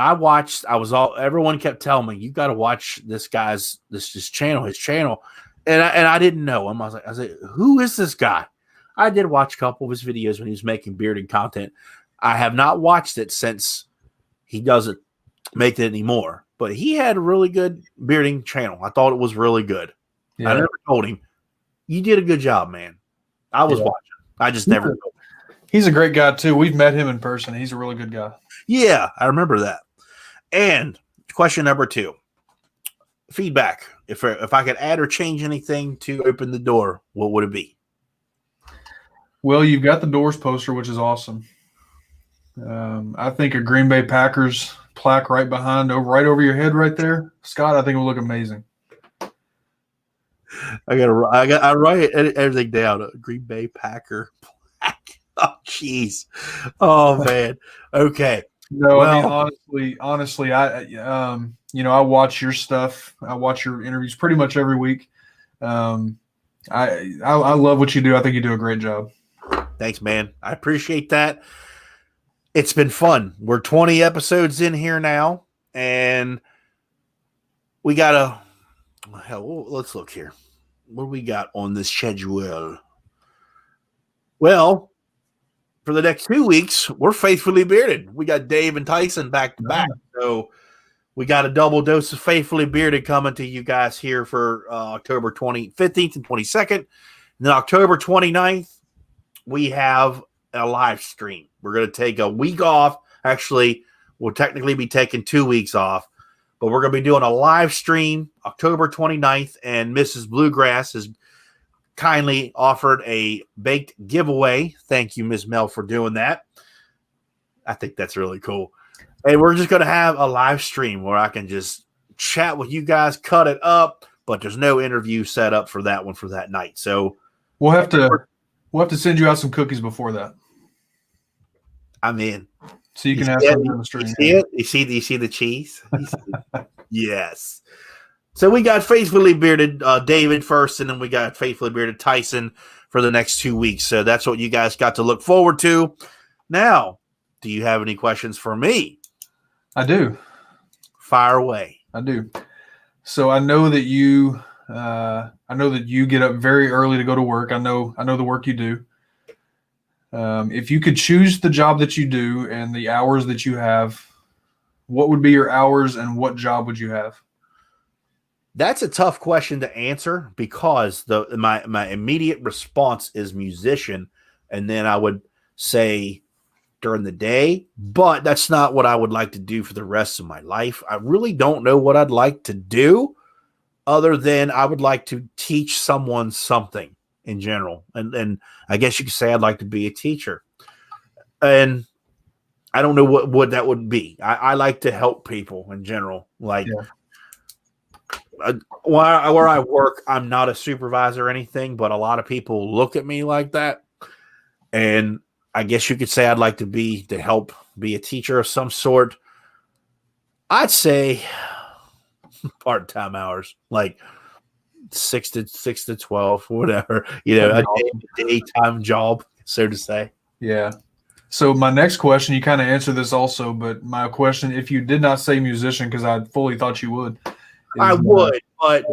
C: everyone kept telling me, you got to watch this guy's his channel. And I didn't know him. I was like, who is this guy? I did watch a couple of his videos when he was making bearded content. I have not watched it since he doesn't make it anymore, but he had a really good bearding channel. I thought it was really good. Yeah. I never told him, you did a good job, man. I was watching. I just never told him.
B: He's a great guy too. We've met him in person. He's a really good guy.
C: Yeah, I remember that. And question number 2, feedback. If I could add or change anything to open the door, what would it be?
B: Well, you've got the Doors poster, which is awesome. I think a Green Bay Packers plaque right over your head right there, Scott. I think it would look amazing.
C: I write everything down. A Green Bay Packer plaque. Oh, jeez. Oh man. Okay.
B: No, well, I mean, honestly, I watch your stuff. I watch your interviews pretty much every week. I love what you do. I think you do a great job.
C: Thanks, man. I appreciate that. It's been fun. We're 20 episodes in here now, and we got let's look here. What do we got on the schedule? Well, for the next 2 weeks, we're Faithfully Bearded. We got Dave and Tyson back to back. So we got a double dose of Faithfully Bearded coming to you guys here for October 15th and 22nd. And then October 29th, we have a live stream. We're going to take a week off. Actually, we'll technically be taking 2 weeks off, but we're going to be doing a live stream October 29th, and Mrs. Bluegrass has kindly offered a baked giveaway. Thank you, Ms. Mel, for doing that. I think that's really cool. And we're just going to have a live stream where I can just chat with you guys, cut it up, but there's no interview set up for that one for that night. So
B: we'll have to send you out some cookies before that.
C: I'm in.
B: So you can have something on the stream.
C: You see the cheese? Yes. So we got Faithfully Bearded David first, and then we got Faithfully Bearded Tyson for the next 2 weeks. So that's what you guys got to look forward to. Now, do you have any questions for me?
B: I do.
C: Fire away.
B: I do. So I know that you get up very early to go to work. I know the work you do. If you could choose the job that you do and the hours that you have, what would be your hours and what job would you have?
C: That's a tough question to answer because my immediate response is musician, and then I would say during the day, but that's not what I would like to do for the rest of my life. I really don't know what I'd like to do other than I would like to teach someone something in general. And I guess you could say I'd like to be a teacher. And I don't know what that would be. I like to help people in general. Like where I work, I'm not a supervisor or anything, but a lot of people look at me like that. And I guess you could say I'd like to help be a teacher of some sort. I'd say part-time hours, like 6 to 12, whatever, a daytime job, so to say.
B: Yeah. So my next question, you kind of answered this also, but my question, if you did not say musician, because I fully thought you would.
C: I would, but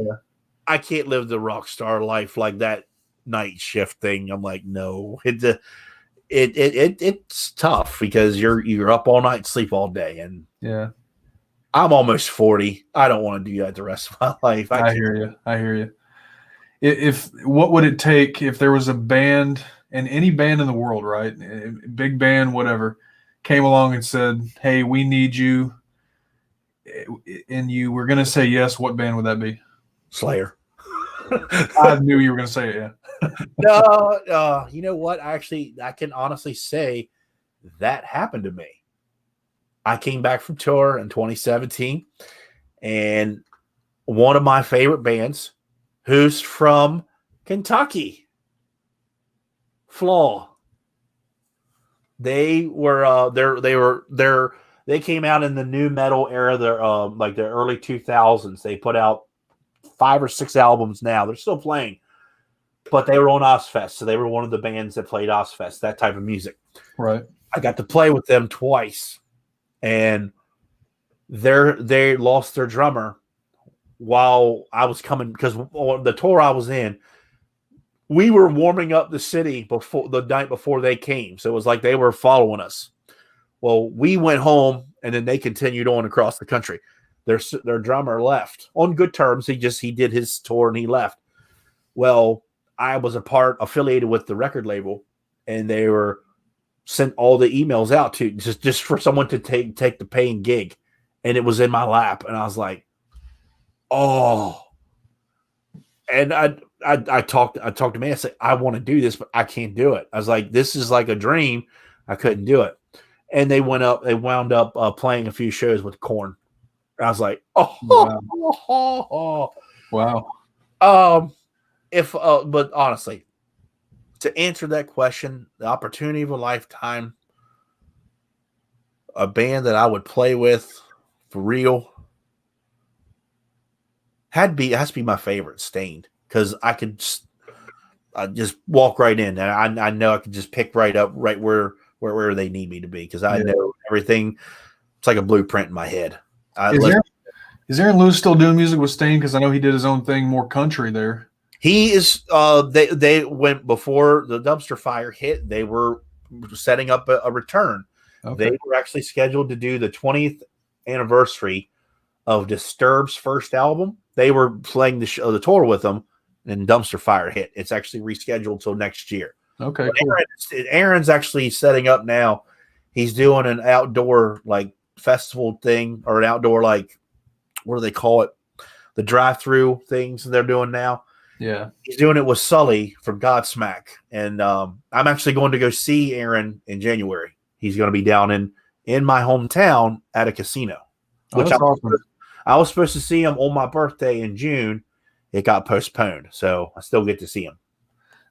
C: I can't live the rock star life like that night shift thing. I'm like, no, it's tough because you're up all night, sleep all day, and I'm almost 40. I don't want to do that the rest of my life.
B: I hear you. If what would it take if there was a band, and any band in the world, right, big band, whatever, came along and said, "Hey, we need you," and you were going to say yes, what band would that be?
C: Slayer.
B: I knew you were going to say it. Yeah.
C: No, you know what? I can honestly say that happened to me. I came back from tour in 2017, and one of my favorite bands, who's from Kentucky, Flaw. They were they came out in the new metal era. They're like the early 2000s. They put out 5 or 6 albums now. They're still playing, but they were on Ozfest, so they were one of the bands that played Ozfest, that type of music.
B: Right.
C: I got to play with them twice, and they lost their drummer while I was coming, because the tour I was in, we were warming up the city before the night before they came. So it was like they were following us. Well, we went home, and then they continued on across the country. Their drummer left on good terms. He did his tour and he left. Well, I was affiliated with the record label, and they were sent all the emails out to just for someone to take the paying gig, and it was in my lap, and I was like, oh. And I talked to me. I said, I want to do this, but I can't do it. I was like, this is like a dream. I couldn't do it. And they wound up playing a few shows with Korn. I was like, oh,
B: wow.
C: But honestly, to answer that question, the opportunity of a lifetime, a band that I would play with for real, has to be my favorite, Stained, because I could just walk right in, and I know I could just pick right up right where they need me to be, because I know everything. It's like a blueprint in my head.
B: Is Aaron Lewis still doing music with Stained? Because I know he did his own thing, more country there.
C: He is. They went before the dumpster fire hit. They were setting up a return. Okay. They were actually scheduled to do the 20th anniversary of Disturbed's first album. They were playing the tour with them, and dumpster fire hit. It's actually rescheduled till next year.
B: Okay, cool.
C: Aaron's actually setting up now. He's doing an outdoor like festival thing, or an outdoor, like, what do they call it? The drive-through things they're doing now.
B: Yeah.
C: He's doing it with Sully from Godsmack. And I'm actually going to go see Aaron in January. He's going to be down in my hometown at a casino. Which awesome. I was supposed to see him on my birthday in June. It got postponed, so I still get to see him.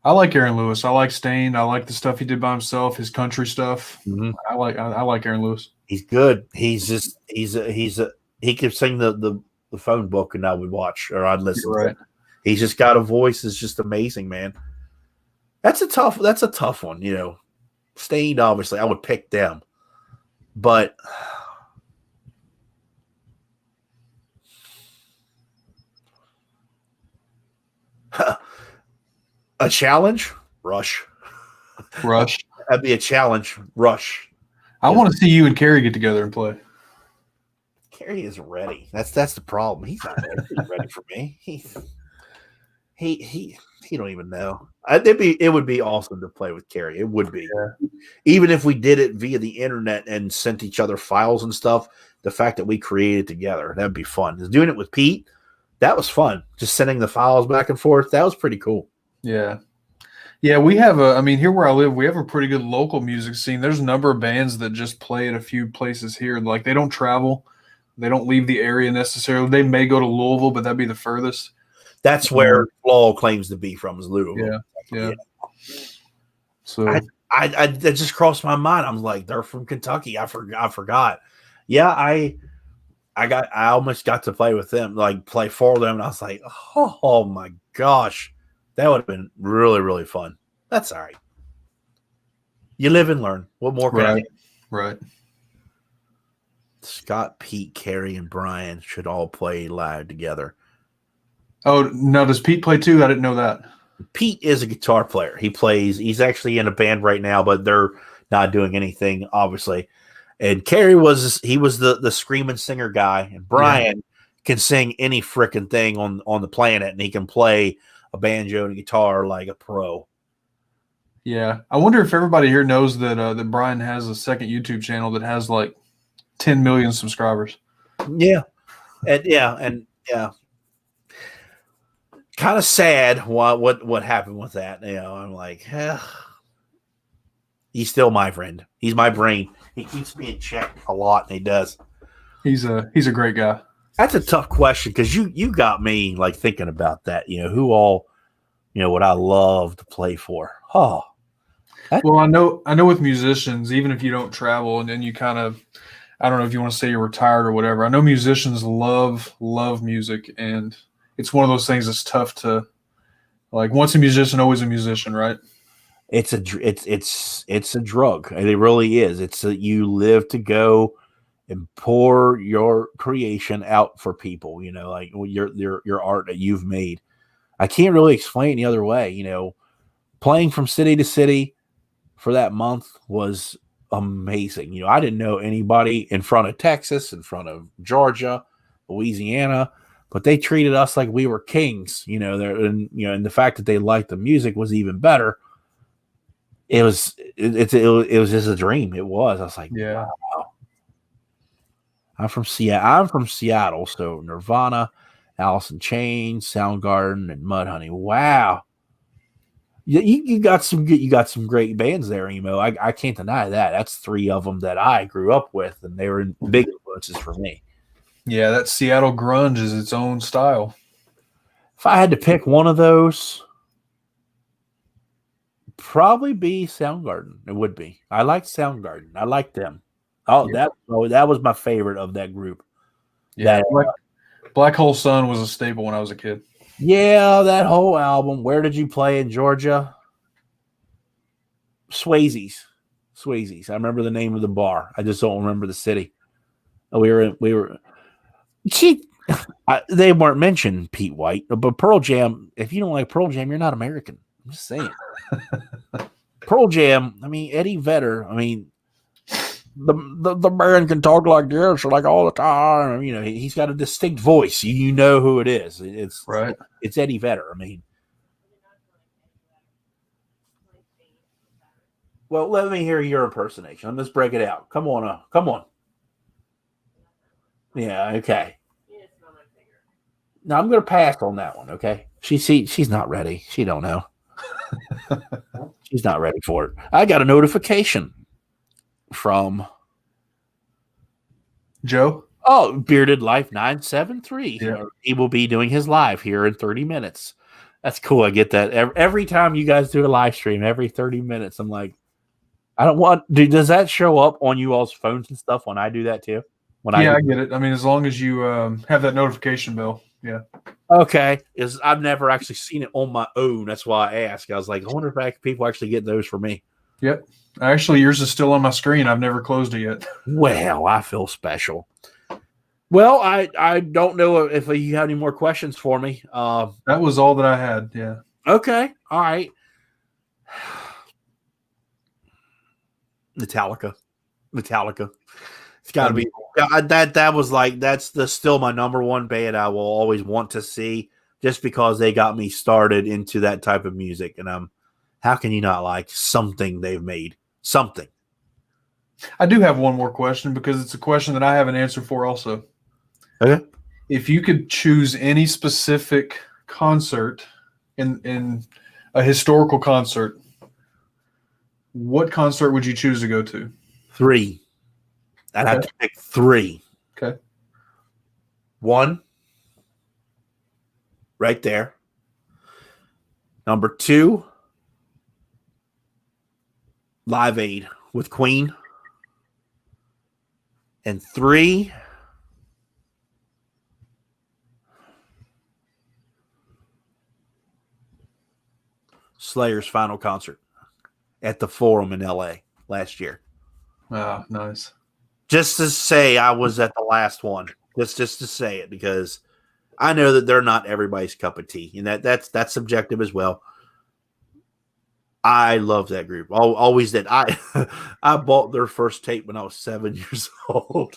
B: I like Aaron Lewis. I like Stained. I like the stuff he did by himself, his country stuff. Mm-hmm. I like Aaron Lewis.
C: He's good. He could sing the phone book, and I would watch, or I'd listen.
B: Right.
C: To it. He's just got a voice that's just amazing, man. That's a tough one, you know. Stained, obviously, I would pick them, but a challenge, Rush. That'd be a challenge, Rush.
B: I want to see you and Kerry get together and play.
C: Kerry isn't ready. That's the problem. He's not ready. He's ready for me. He don't even know. It would be awesome to play with Kerry. It would be. Yeah. Even if we did it via the internet and sent each other files and stuff, the fact that we created together, that'd be fun. Just doing it with Pete, that was fun. Just sending the files back and forth, that was pretty cool.
B: Yeah. Yeah, we have here where I live, we have a pretty good local music scene. There's a number of bands that just play at a few places here. Like, they don't travel. They don't leave the area necessarily. They may go to Louisville, but that'd be the furthest.
C: That's where Flaw claims to be from, is Louisville.
B: Yeah. So
C: I that just crossed my mind. I'm like, they're from Kentucky. I forgot. Yeah, I almost got to play with them, like play for them, and I was like, oh my gosh, that would have been really, really fun. That's all right. You live and learn. What more can I do?
B: Right.
C: Scott, Pete, Kerry, and Brian should all play live together.
B: Oh, no, does Pete play too? I didn't know that.
C: Pete is a guitar player. He's actually in a band right now, but they're not doing anything, obviously. And Kerry was the screaming singer guy, and Brian can sing any freaking thing on the planet, and he can play a banjo and a guitar like a pro.
B: Yeah. I wonder if everybody here knows that Brian has a second YouTube channel that has like 10 million subscribers.
C: Yeah. And kind of sad what happened with that. You know, I'm like, he's still my friend. He's my brain. He keeps me in check a lot, and he does.
B: He's a great guy.
C: That's a tough question, because you got me like thinking about that. You know, who all, you know, would I love to play for? Oh,
B: Well, I know with musicians, even if you don't travel and then you kind of, I don't know if you want to say you're retired or whatever. I know musicians love music, and it's one of those things that's tough to, like, once a musician, always a musician, right?
C: It's a drug. And it really is. You live to go and pour your creation out for people, like your art that you've made. I can't really explain it any other way. Playing from city to city for that month was amazing. I didn't know anybody in front of Texas, in front of Georgia, Louisiana, but they treated us like we were kings, and the fact that they liked the music was even better. It was just a dream. It was. I was like,
B: yeah.
C: Wow. I'm from Seattle, so Nirvana, Alice in Chains, Soundgarden, and Mudhoney. Wow. You got some great bands there, Emo. I can't deny that. That's 3 of them that I grew up with, and they were big influences for me.
B: Yeah, that Seattle grunge is its own style.
C: If I had to pick one of those, probably be Soundgarden. It would be. I like Soundgarden. I like them. That was my favorite of that group.
B: Yeah, Black Hole Sun was a staple when I was a kid.
C: Yeah, that whole album. Where did you play in Georgia? Swayze's. I remember the name of the bar. I just don't remember the city. They weren't mentioned, Pete White, but Pearl Jam. If you don't like Pearl Jam, you're not American. I'm just saying. Pearl Jam. I mean, Eddie Vedder. I mean, the man can talk like this like all the time. He's got a distinct voice. You know who it is. It's
B: right.
C: It's Eddie Vedder. I mean, well, let me hear your impersonation. Let's break it out. Come on. Yeah, okay. Now I'm going to pass on that one. Okay, she's not ready. She don't know. She's not ready for it. I got a notification from
B: Joe.
C: Oh, Bearded Life 973.
B: Yeah.
C: He will be doing his live here in 30 minutes. That's cool. I get that every time you guys do a live stream. Every 30 minutes, I'm like, I don't want. Does that show up on you all's phones and stuff when I do that too?
B: I get it. I mean, as long as you have that notification bell. Yeah.
C: Okay. I've never actually seen it on my own. That's why I asked. I was like, I wonder if people actually get those for me.
B: Yep. Actually, yours is still on my screen. I've never closed it yet.
C: Well, I feel special. Well, I don't know if you have any more questions for me.
B: That was all that I had. Yeah.
C: Okay. All right. Metallica. It's got to be that was like that's still my number one band I will always want to see, just because they got me started into that type of music. And how can you not like something they've made? Something.
B: I do have one more question, because it's a question that I have an answer for also.
C: Okay.
B: If you could choose any specific concert in a historical concert, what concert would you choose to go to?
C: 3. I'd have to pick 3.
B: Okay.
C: 1, right there. Number 2, Live Aid with Queen. And 3, Slayer's final concert at the Forum in LA last year.
B: Ah, nice.
C: Just to say I was at the last one. Just to say it, because I know that they're not everybody's cup of tea, and that's subjective as well. I love that group. Always did. I bought their first tape when I was 7 years old.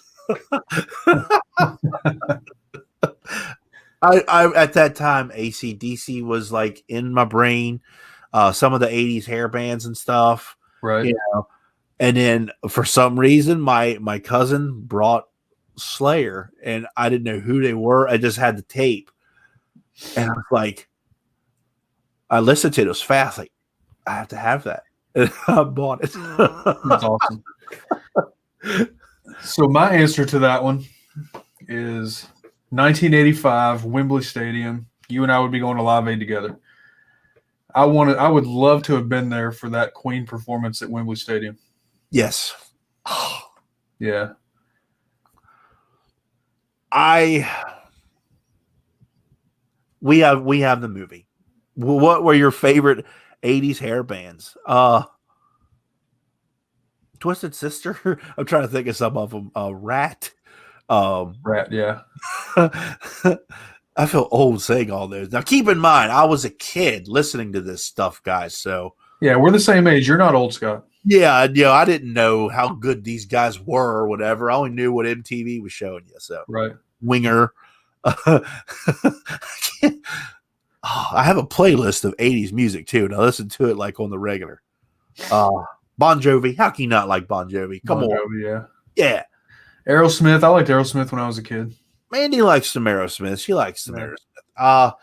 C: I at that time, AC/DC was like in my brain. Some of the 80s hair bands and stuff.
B: Right.
C: And then for some reason, my cousin brought Slayer, and I didn't know who they were. I just had the tape, and I was like, I listened to it. It was fast. Like, I have to have that. And I bought it.
B: That's awesome. So my answer to that one is 1985 Wembley Stadium. You and I would be going to Live Aid together. I would love to have been there for that Queen performance at Wembley Stadium.
C: Yes.
B: Yeah.
C: We have the movie. What were your favorite 80s hair bands? Twisted Sister. I'm trying to think of some of them. Rat.
B: Rat, yeah.
C: I feel old saying all those. Now, keep in mind, I was a kid listening to this stuff, guys. So
B: yeah, we're the same age. You're not old, Scott.
C: Yeah, I didn't know how good these guys were or whatever. I only knew what MTV was showing you. So
B: right,
C: Winger. I have a playlist of 80s music too, and I listen to it like on the regular. Bon Jovi. How can you not like Bon Jovi? Come on.
B: Jovi,
C: Yeah.
B: Aerosmith. I liked Aerosmith when I was a kid.
C: Mandy likes some Aerosmith. She likes some Aerosmith.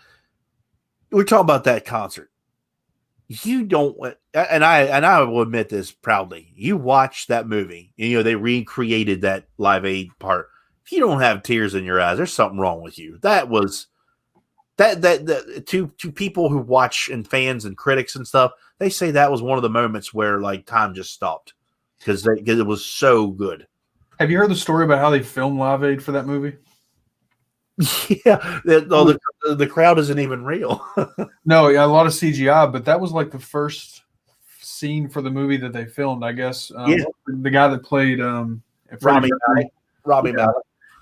C: We're talking about that concert. You don't, and I will admit this proudly. You watch that movie, and they recreated that Live Aid part. If you don't have tears in your eyes, there's something wrong with you. That was that to people who watch and fans and critics and stuff. They say that was one of the moments where like time just stopped because it was so good.
B: Have you heard the story about how they filmed Live Aid for that movie?
C: Yeah, the crowd isn't even real.
B: No, yeah, a lot of CGI, but that was like the first scene for the movie that they filmed, I guess. The guy that played
C: Robbie Malek.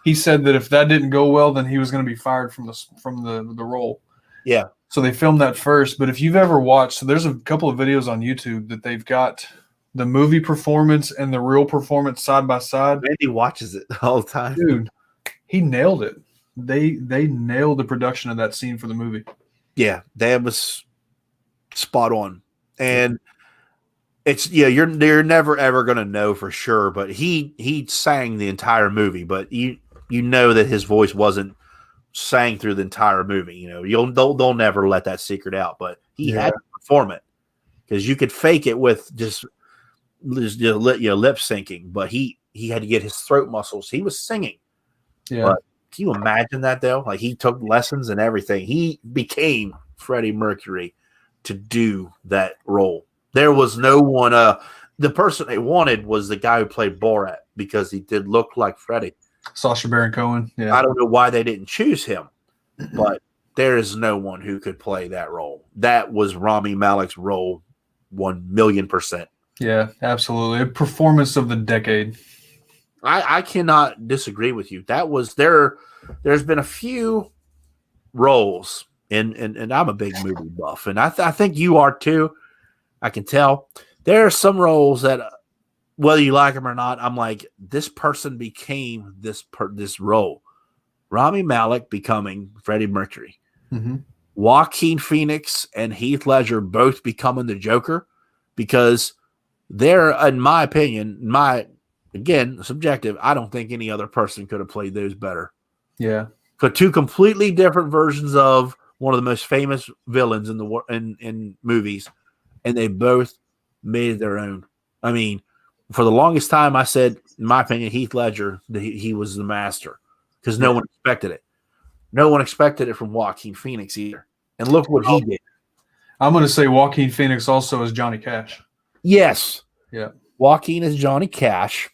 B: He said that if that didn't go well, then he was going to be fired from the role.
C: Yeah.
B: So they filmed that first. But if you've ever watched, so there's a couple of videos on YouTube that they've got the movie performance and the real performance side by side.
C: Randy watches it all the time.
B: Dude, he nailed it. They nailed the production of that scene for the movie.
C: Yeah, that was spot on. And it's you're never ever gonna know for sure, but he sang the entire movie, but you know that his voice wasn't sang through the entire movie. They'll never let that secret out, but he had to perform it because you could fake it with just lip syncing, but he had to get his throat muscles. He was singing.
B: Yeah.
C: But can you imagine that though? Like he took lessons and everything. He became Freddie Mercury to do that role. There was no one. The person they wanted was the guy who played Borat because he did look like Freddie.
B: Sacha Baron Cohen. Yeah.
C: I don't know why they didn't choose him, but there is no one who could play that role. That was Rami Malek's role, 1,000,000%.
B: Yeah, absolutely. A performance of the decade.
C: I cannot disagree with you. That was there. There's been a few roles, and I'm a big movie buff, and I think you are too. I can tell there are some roles that, whether you like them or not, I'm like, this person became this role. Rami Malek becoming Freddie Mercury, Joaquin Phoenix and Heath Ledger both becoming the Joker, because they're, in my opinion, again, subjective, I don't think any other person could have played those better.
B: Yeah.
C: So two completely different versions of one of the most famous villains in movies, and they both made it their own. I mean, for the longest time, I said, in my opinion, Heath Ledger, he was the master because no one expected it. No one expected it from Joaquin Phoenix either. And look what he did.
B: I'm going to say Joaquin Phoenix also as Johnny Cash.
C: Yes.
B: Yeah. Joaquin
C: is Johnny Cash.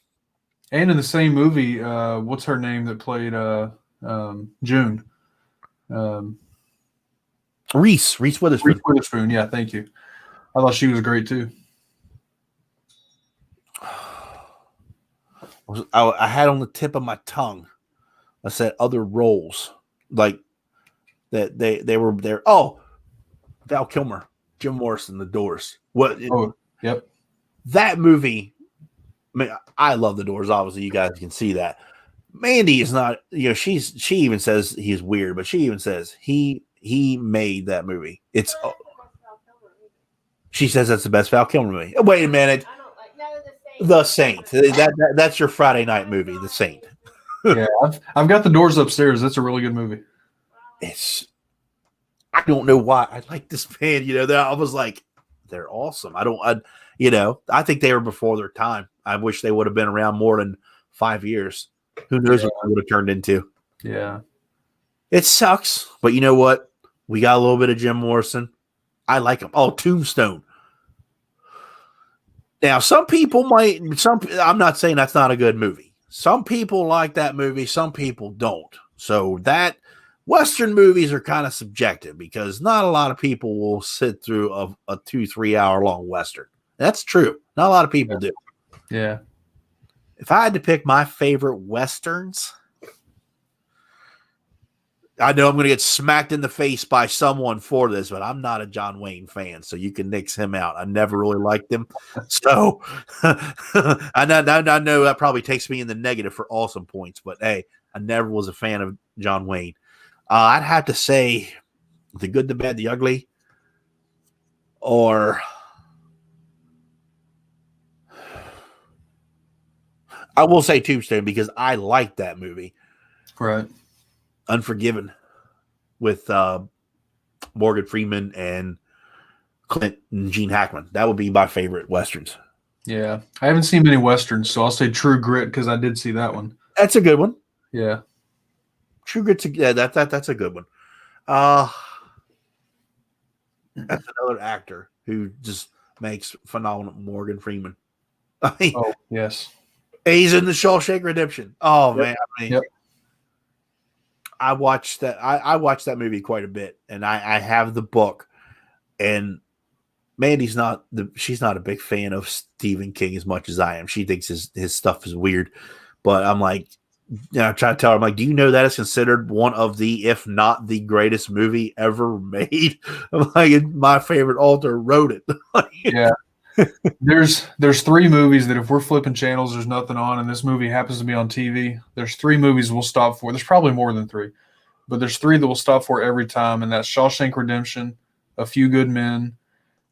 B: And in the same movie, what's her name that played June?
C: Reese Witherspoon.
B: Reese Witherspoon, yeah, thank you. I thought she was great too.
C: I had on the tip of my tongue, I said other roles like that they were there. Oh, Val Kilmer, Jim Morrison, The Doors.
B: Yep.
C: That movie. I mean, I love The Doors. Obviously, you guys can see that. Mandy is not. She even says he's weird, but she even says he made that movie. It's. She says that's the best Val Kilmer movie. Wait a minute. The Saint. That's your Friday night movie, The Saint.
B: Yeah, I've got The Doors upstairs. That's a really good movie.
C: I don't know why I like this band. I was like, they're awesome. I think they were before their time. I wish they would have been around more than 5 years. Who knows what they would have turned into?
B: Yeah.
C: It sucks, but you know what? We got a little bit of Jim Morrison. I like them. Oh, Tombstone. Now, some people might. I'm not saying that's not a good movie. Some people like that movie. Some people don't. So that Western movies are kind of subjective because not a lot of people will sit through a 2-3 hour long Western. That's true. Not a lot of people do.
B: Yeah.
C: If I had to pick my favorite Westerns, I know I'm going to get smacked in the face by someone for this, but I'm not a John Wayne fan, so you can nix him out. I never really liked him. So I know that probably takes me in the negative for awesome points, but hey, I never was a fan of John Wayne. I'd have to say The Good, the Bad, the Ugly, or I will say Tombstone because I liked that movie.
B: Right.
C: Unforgiven with Morgan Freeman and Clint and Gene Hackman. That would be my favorite Westerns.
B: Yeah. I haven't seen many Westerns, so I'll say True Grit because I did see that one.
C: That's a good one.
B: Yeah.
C: True Grit's that's a good one. That's another actor who just makes phenomenal Morgan Freeman. I mean,
B: Oh, yes.
C: he's in the Shawshank Redemption. Oh,
B: Yep.
C: man. I mean,
B: Yep.
C: I watched that. I watched that movie quite a bit, and I have the book. And Mandy's she's not a big fan of Stephen King as much as I am. She thinks his stuff is weird, but I'm like, I try to tell her, I'm like, do you know that is considered one of the, if not the greatest movie ever made? I'm like, my favorite author wrote it.
B: Yeah. There's 3 movies that if we're flipping channels, there's nothing on, and this movie happens to be on TV. There's 3 movies we'll stop for. There's probably more than 3, but there's 3 that we'll stop for every time, and that's Shawshank Redemption, A Few Good Men,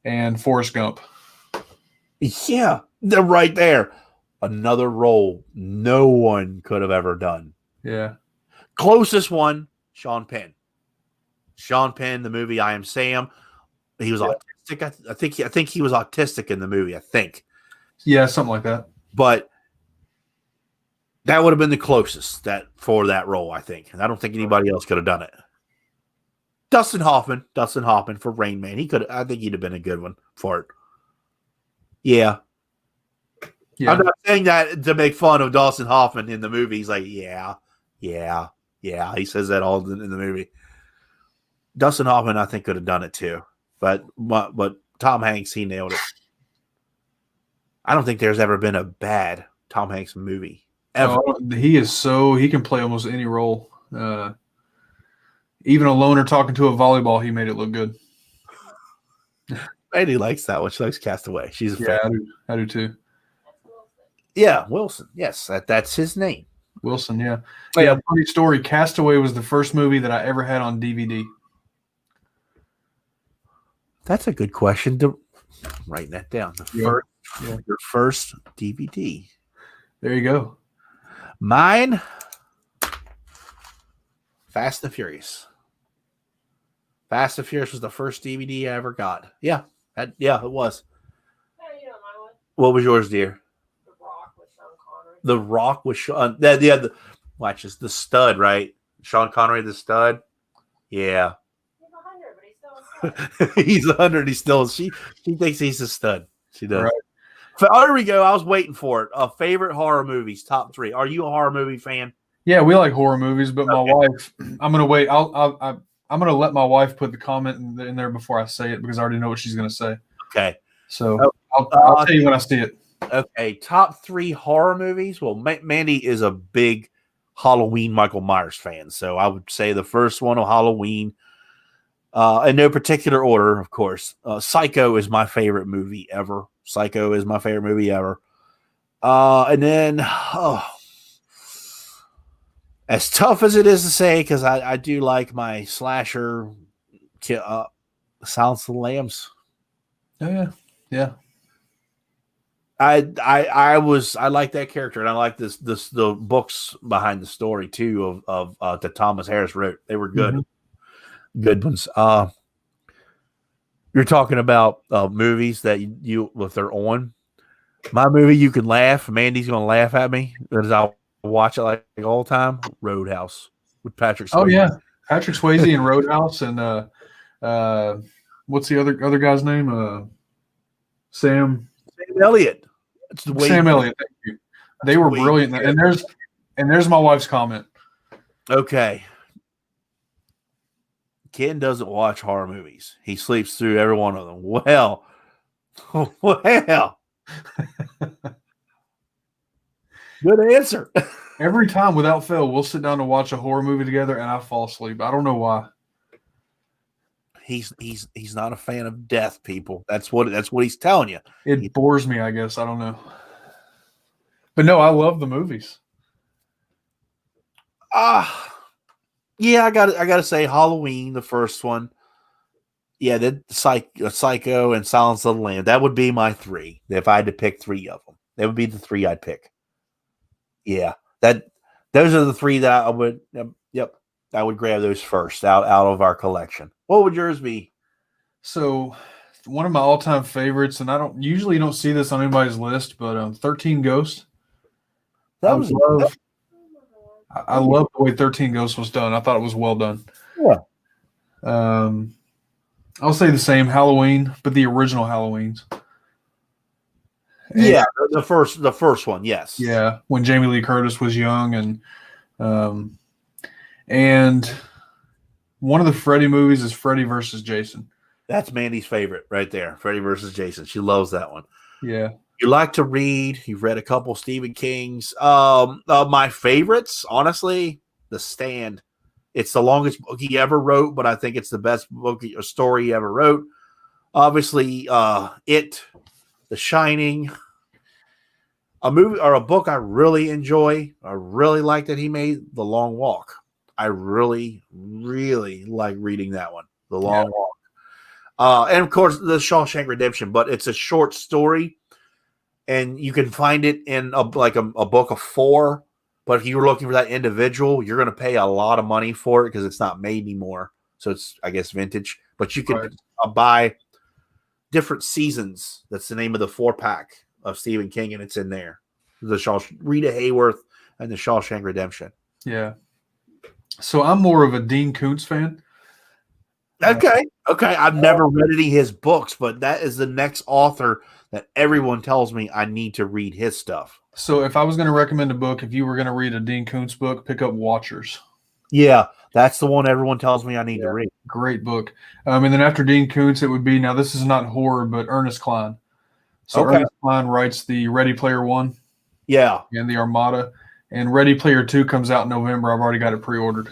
B: and Forrest Gump.
C: Yeah, they're right there. Another role no one could have ever done.
B: Yeah.
C: Closest one, Sean Penn. Sean Penn, the movie I Am Sam. He was autistic. I think he was autistic in the movie. I think.
B: Yeah, something like that.
C: But that would have been the closest for that role, I think. And I don't think anybody else could have done it. Dustin Hoffman for Rain Man. I think he'd have been a good one for it. Yeah. I'm not saying that to make fun of Dustin Hoffman in the movie. He's like, yeah. He says that all in the movie. Dustin Hoffman, I think, could have done it too. But Tom Hanks, he nailed it. I don't think there's ever been a bad Tom Hanks movie ever.
B: He can play almost any role. Even a loner talking to a volleyball, he made it look good.
C: Lady likes that one. She likes Castaway. She's a fan.
B: I do too.
C: Yeah, Wilson. Yes, that's his name.
B: Wilson, yeah. Yeah, funny story. Castaway was the first movie that I ever had on DVD.
C: That's a good question. Writing that down. Your first DVD.
B: There you go.
C: Mine, Fast and Furious. Fast and Furious was the first DVD I ever got. Yeah, it was.
D: Yeah, you know my one.
C: What was yours, dear?
D: The Rock with Sean Connery.
C: The Rock with Sean. Watch this. The Stud, right? Sean Connery, the Stud. Yeah. He's 100. He's still. She thinks he's a stud. She does. Right. Oh, here we go. I was waiting for it. Favorite horror movies, top 3. Are you a horror movie fan?
B: Yeah, we like horror movies, but my wife. I'm gonna wait. I'm gonna let my wife put the comment in there before I say it because I already know what she's gonna say.
C: Okay.
B: So I'll tell you when I see it.
C: Okay. Top 3 horror movies. Well, Mandy is a big Halloween Michael Myers fan, so I would say the first one of Halloween. In no particular order, of course. Psycho is my favorite movie ever. And then, as tough as it is to say, because I do like my slasher, Silence of the Lambs.
B: Oh yeah.
C: I like that character, and I like the books behind the story too of that Thomas Harris wrote. They were good. Mm-hmm. Good ones. You're talking about movies that you if they're on. My movie, you can laugh. Mandy's gonna laugh at me as I watch it like all the time. Roadhouse with Patrick Swayze.
B: Oh yeah, Patrick Swayze and Roadhouse and what's the other guy's name? Sam
C: Elliott. That's the way
B: Sam Elliott. Thank you. They were brilliant. And there's my wife's comment.
C: Okay. Ken doesn't watch horror movies. He sleeps through every one of them. Well. Good answer.
B: Every time without fail, we'll sit down to watch a horror movie together and I fall asleep. I don't know why.
C: He's not a fan of death, people. That's what he's telling you.
B: It bores me, I guess. I don't know. But no, I love the movies.
C: Yeah, I gotta say Halloween, the first one. Yeah, the Psycho and Silence of the Lambs. That would be my three. If I had to pick three of them, that would be the three I'd pick. Yeah, those are the three that I would. I would grab those first out of our collection. What would yours be?
B: So, one of my all-time favorites, and I don't usually see this on anybody's list, but 13 Ghosts. I love the way 13 Ghosts was done. I thought it was well done.
C: Yeah.
B: I'll say the same, Halloween, but the original Halloweens.
C: Yeah, the first one, yes.
B: Yeah, when Jamie Lee Curtis was young, and one of the Freddy movies is Freddy versus Jason.
C: That's Mandy's favorite right there, Freddy versus Jason. She loves that one.
B: Yeah.
C: You like to read. You've read a couple Stephen King's. My favorites, honestly, The Stand. It's the longest book he ever wrote, but I think it's the best book or story he ever wrote. Obviously, It, The Shining, a movie or a book I really enjoy. I really like that he made, The Long Walk. I really, really like reading that one, The Long Walk. And of course, The Shawshank Redemption, but it's a short story, and you can find it in a book of 4. But if you were looking for that individual, you're going to pay a lot of money for it because it's not made anymore. So it's, I guess, vintage. But you can buy different seasons. That's the name of the 4-pack of Stephen King, and it's in there. Rita Hayworth and The Shawshank Redemption.
B: Yeah. So I'm more of a Dean Koontz fan.
C: Okay. I've never read any of his books, but that is the next author that everyone tells me I need to read his stuff.
B: So if I was going to recommend a book, if you were going to read a Dean Koontz book, pick up Watchers.
C: Yeah, that's the one everyone tells me I need to read.
B: Great book. And then after Dean Koontz, it would be, now this is not horror, but Ernest Cline. So Ernest Cline writes the Ready Player One.
C: Yeah.
B: And the Armada. And Ready Player 2 comes out in November. I've already got it pre-ordered.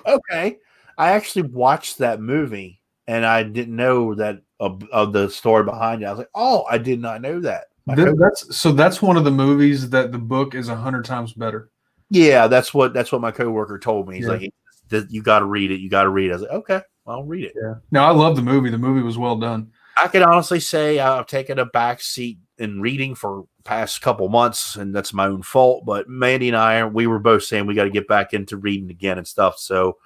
B: Okay.
C: I actually watched that movie, and I didn't know that of the story behind it. I was like, oh, I did not know that.
B: That's one of the movies that the book is 100 times better.
C: Yeah, that's what my coworker told me. He's like, you got to read it. You got to read it. I was like, okay, I'll read it.
B: Yeah. No, I love the movie. The movie was well done.
C: I can honestly say I've taken a back seat in reading for the past couple months, and that's my own fault. But Mandy and we were both saying we got to get back into reading again and stuff. So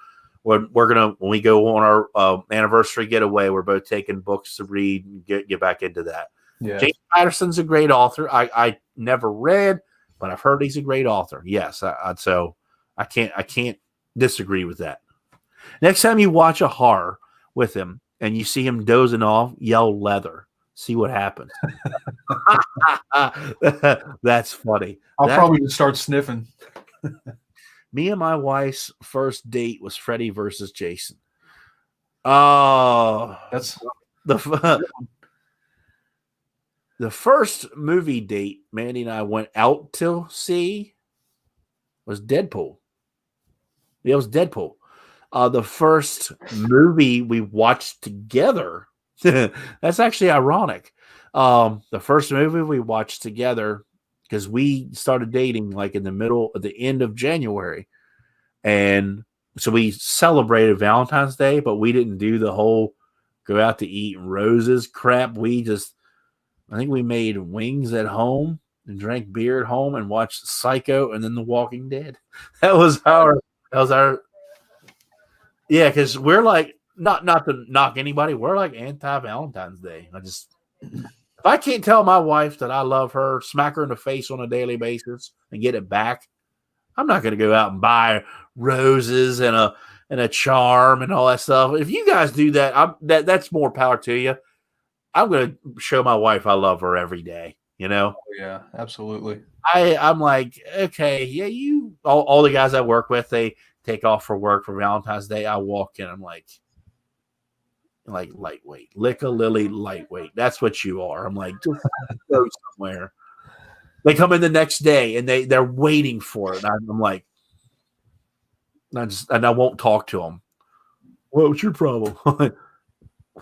C: we're gonna, when we go on our anniversary getaway, we're both taking books to read and get back into that.
B: Yeah.
C: James Patterson's a great author. I never read, but I've heard he's a great author. Yes, so I can't disagree with that. Next time you watch a horror with him and you see him dozing off, yell leather. See what happens. That's funny.
B: I'll probably just start sniffing.
C: Me and my wife's first date was Freddy versus Jason. Oh,
B: that's
C: the first movie date Mandy and I went out to see was Deadpool. It was Deadpool. The first movie we watched together, that's actually ironic. The first movie we watched together, because we started dating like at the end of January. And so we celebrated Valentine's Day, but we didn't do the whole go out to eat roses crap. I think we made wings at home and drank beer at home and watched Psycho and then The Walking Dead. That was our yeah, because we're like, not to knock anybody, we're like anti-Valentine's Day. If I can't tell my wife that I love her, smack her in the face on a daily basis and get it back, I'm not going to go out and buy roses and and a charm and all that stuff. If you guys do that, that's more power to you. I'm going to show my wife I love her every day, you know?
B: Oh, yeah, absolutely.
C: I'm like, okay, yeah, all the guys I work with, they take off for work for Valentine's Day. I walk in, I'm like lightweight, lick a lily, lightweight. That's what you are. I'm like, just go somewhere. They come in the next day and they're waiting for it. And I'm like, and I won't talk to them. What's your problem?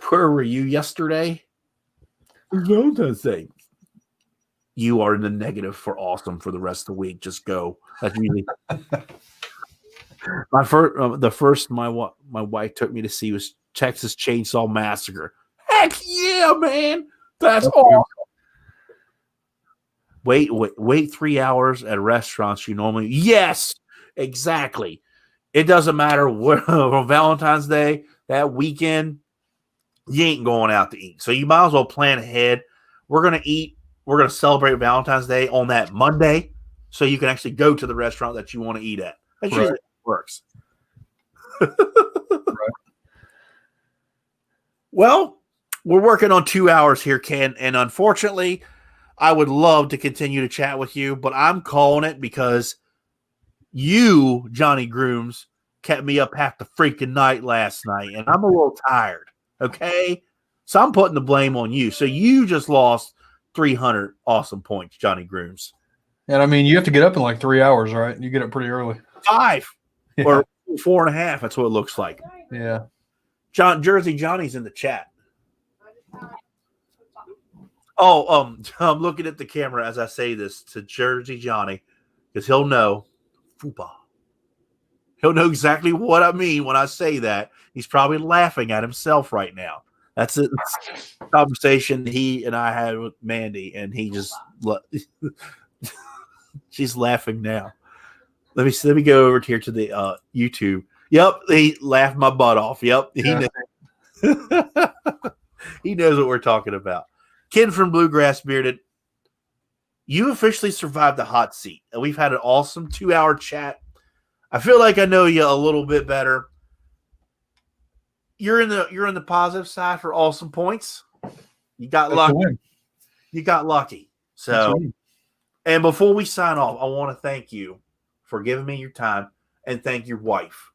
C: Where were you yesterday? Valentine's Day. You are in the negative for awesome for the rest of the week. Just go. That's usually the first my wife took me to see was Texas Chainsaw Massacre. Heck yeah, man! That's awesome. Wait 3 hours at restaurants. You normally yes, exactly. It doesn't matter where on Valentine's Day that weekend. You ain't going out to eat, so you might as well plan ahead. We're gonna eat. We're going to celebrate Valentine's Day on that Monday so you can actually go to the restaurant that you want to eat at. That usually works. Right. Well, we're working on 2 hours here, Ken, and unfortunately, I would love to continue to chat with you, but I'm calling it because you, Johnny Grooms, kept me up half the freaking night last night, and I'm a little tired, okay? So I'm putting the blame on you. So you just lost 300 awesome points, Johnny Grooms.
B: And I mean, you have to get up in like 3 hours, right? You get up pretty early.
C: 5 or 4.5. That's what it looks like.
B: Yeah.
C: Jersey Johnny's in the chat. Oh, I'm looking at the camera as I say this to Jersey Johnny because he'll know. Fupa. He'll know exactly what I mean when I say that. He's probably laughing at himself right now. That's a conversation he and I had with Mandy, and he just she's laughing now. Let me go over here to the YouTube. Yep, he laughed my butt off. Yep, he knows. He knows what we're talking about. Ken from Bluegrass Bearded, you officially survived the hot seat, and we've had an awesome 2-hour chat. I feel like I know you a little bit better. You're in the positive side for awesome points. You got lucky. You got lucky. So, and before we sign off, I want to thank you for giving me your time and thank your wife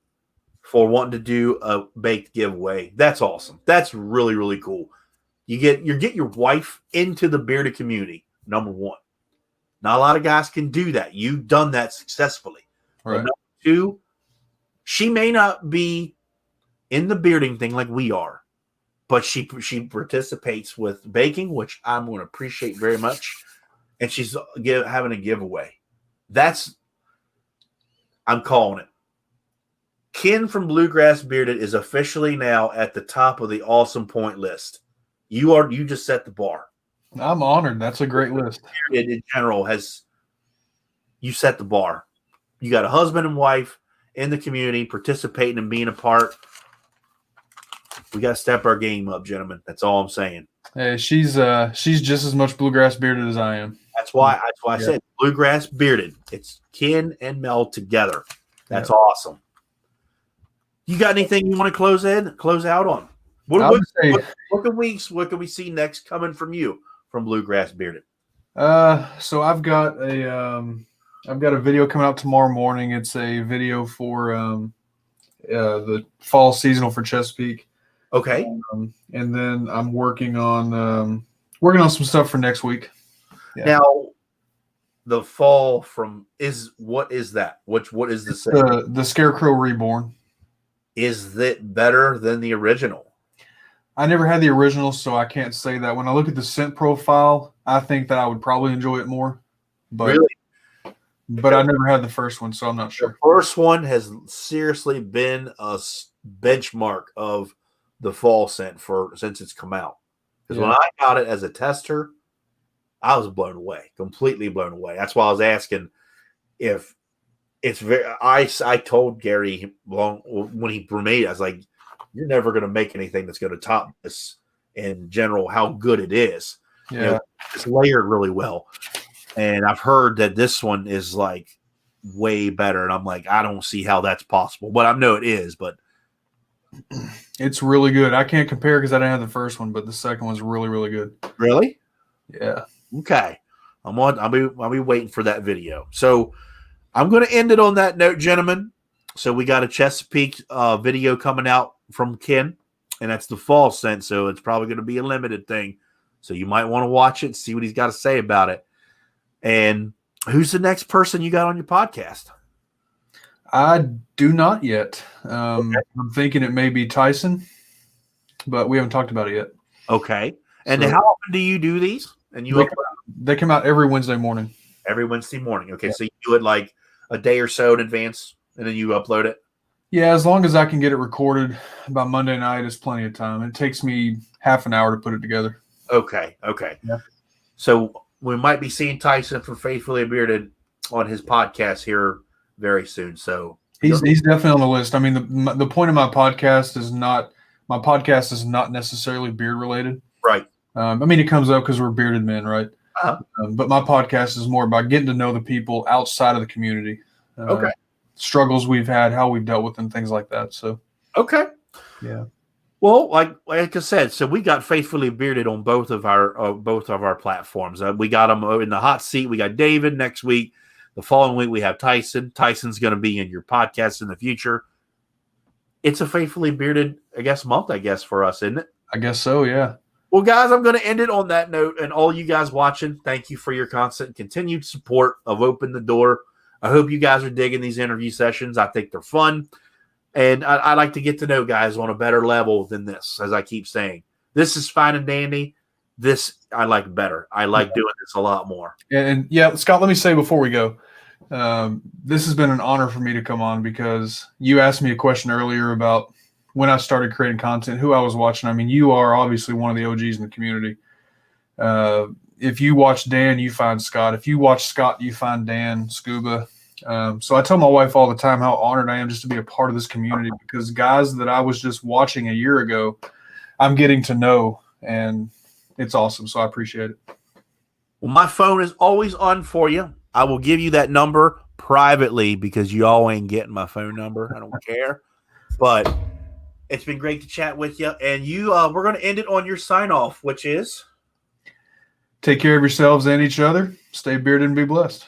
C: for wanting to do a baked giveaway. That's awesome. That's really, really cool. You get your wife into the bearded community, number one. Not a lot of guys can do that. You've done that successfully.
B: Right.
C: Number two, she may not be in the bearding thing like we are, but she participates with baking, which I'm going to appreciate very much, and she's having a giveaway. I'm calling it. Ken from Bluegrass Bearded is officially now at the top of the awesome point list. You just set the bar.
B: I'm honored. That's a great list.
C: Bearded in general you set the bar. You got a husband and wife in the community participating and being a part. We got to step our game up, gentlemen. That's all I'm saying.
B: Hey, she's just as much Bluegrass Bearded as I am.
C: That's why I said Bluegrass Bearded. It's Ken and Mel together. That's awesome. You got anything you want to close out on? What can we see next coming from you from Bluegrass Bearded?
B: So I've got a video coming out tomorrow morning. It's a video for the fall seasonal for Chesapeake.
C: Okay.
B: And then I'm working on some stuff for next week. Yeah.
C: Now, the fall what is that? What is
B: the Scarecrow Reborn?
C: Is it better than the original?
B: I never had the original, so I can't say that. When I look at the scent profile, I think that I would probably enjoy it more. But,
C: really?
B: But I never had the first one, so I'm not sure.
C: The first one has seriously been a benchmark of the fall scent since it's come out. Because when I got it as a tester, I was blown away, completely blown away. That's why I was asking if it's very. I told Gary when he made it, I was like, "You're never going to make anything that's going to top this in general. How good it is, it's layered really well." And I've heard that this one is like way better, and I'm like, I don't see how that's possible, but I know it is. But
B: It's really good. I can't compare because I didn't have the first one, but the second one's really, really good.
C: Really?
B: Yeah.
C: Okay. I'll be waiting for that video. So I'm going to end it on that note, gentlemen. So we got a Chesapeake video coming out from Ken, and that's the fall scent. So it's probably going to be a limited thing. So you might want to watch it, see what he's got to say about it. And who's the next person you got on your podcast?
B: I do not yet. I'm thinking it may be Tyson, but we haven't talked about it yet.
C: Okay. And how often do you do these? And
B: they come out every Wednesday morning.
C: Every Wednesday morning. Okay. Yeah. So you do it like a day or so in advance, and then you upload it?
B: Yeah, as long as I can get it recorded by Monday night, it's plenty of time. It takes me half an hour to put it together.
C: Okay.
B: Yeah.
C: So we might be seeing Tyson from Faithfully Bearded on his podcast here very soon. So
B: he's definitely on the list. I mean, the point of my podcast is not necessarily beard related.
C: Right.
B: I mean, it comes up because we're bearded men, right?
C: Uh-huh.
B: But my podcast is more about getting to know the people outside of the community. Struggles we've had, how we've dealt with them, things like that. So
C: okay.
B: Yeah.
C: Well, like I said, so we got Faithfully Bearded on both of our platforms. We got them in the hot seat. We got David next week. The following week we have Tyson. Tyson's going to be in your podcast in the future. It's a Faithfully Bearded, month, for us, isn't it?
B: I guess so, yeah.
C: Well, guys, I'm going to end it on that note. And all you guys watching, thank you for your constant and continued support of Open the Door. I hope you guys are digging these interview sessions. I think they're fun. And I like to get to know guys on a better level than this, as I keep saying. This is fine and dandy. This I like better. I like doing this a lot more.
B: And Scott, let me say before we go, this has been an honor for me to come on because you asked me a question earlier about when I started creating content, who I was watching. I mean, you are obviously one of the OGs in the community. If you watch Dan, you find Scott. If you watch Scott, you find Dan, Scuba. So I tell my wife all the time how honored I am just to be a part of this community because guys that I was just watching a year ago, I'm getting to know, and it's awesome. So I appreciate it.
C: Well, my phone is always on for you. I will give you that number privately because you all ain't getting my phone number. I don't care. But it's been great to chat with you. And we're going to end it on your sign off, which is
B: take care of yourselves and each other. Stay bearded and be blessed.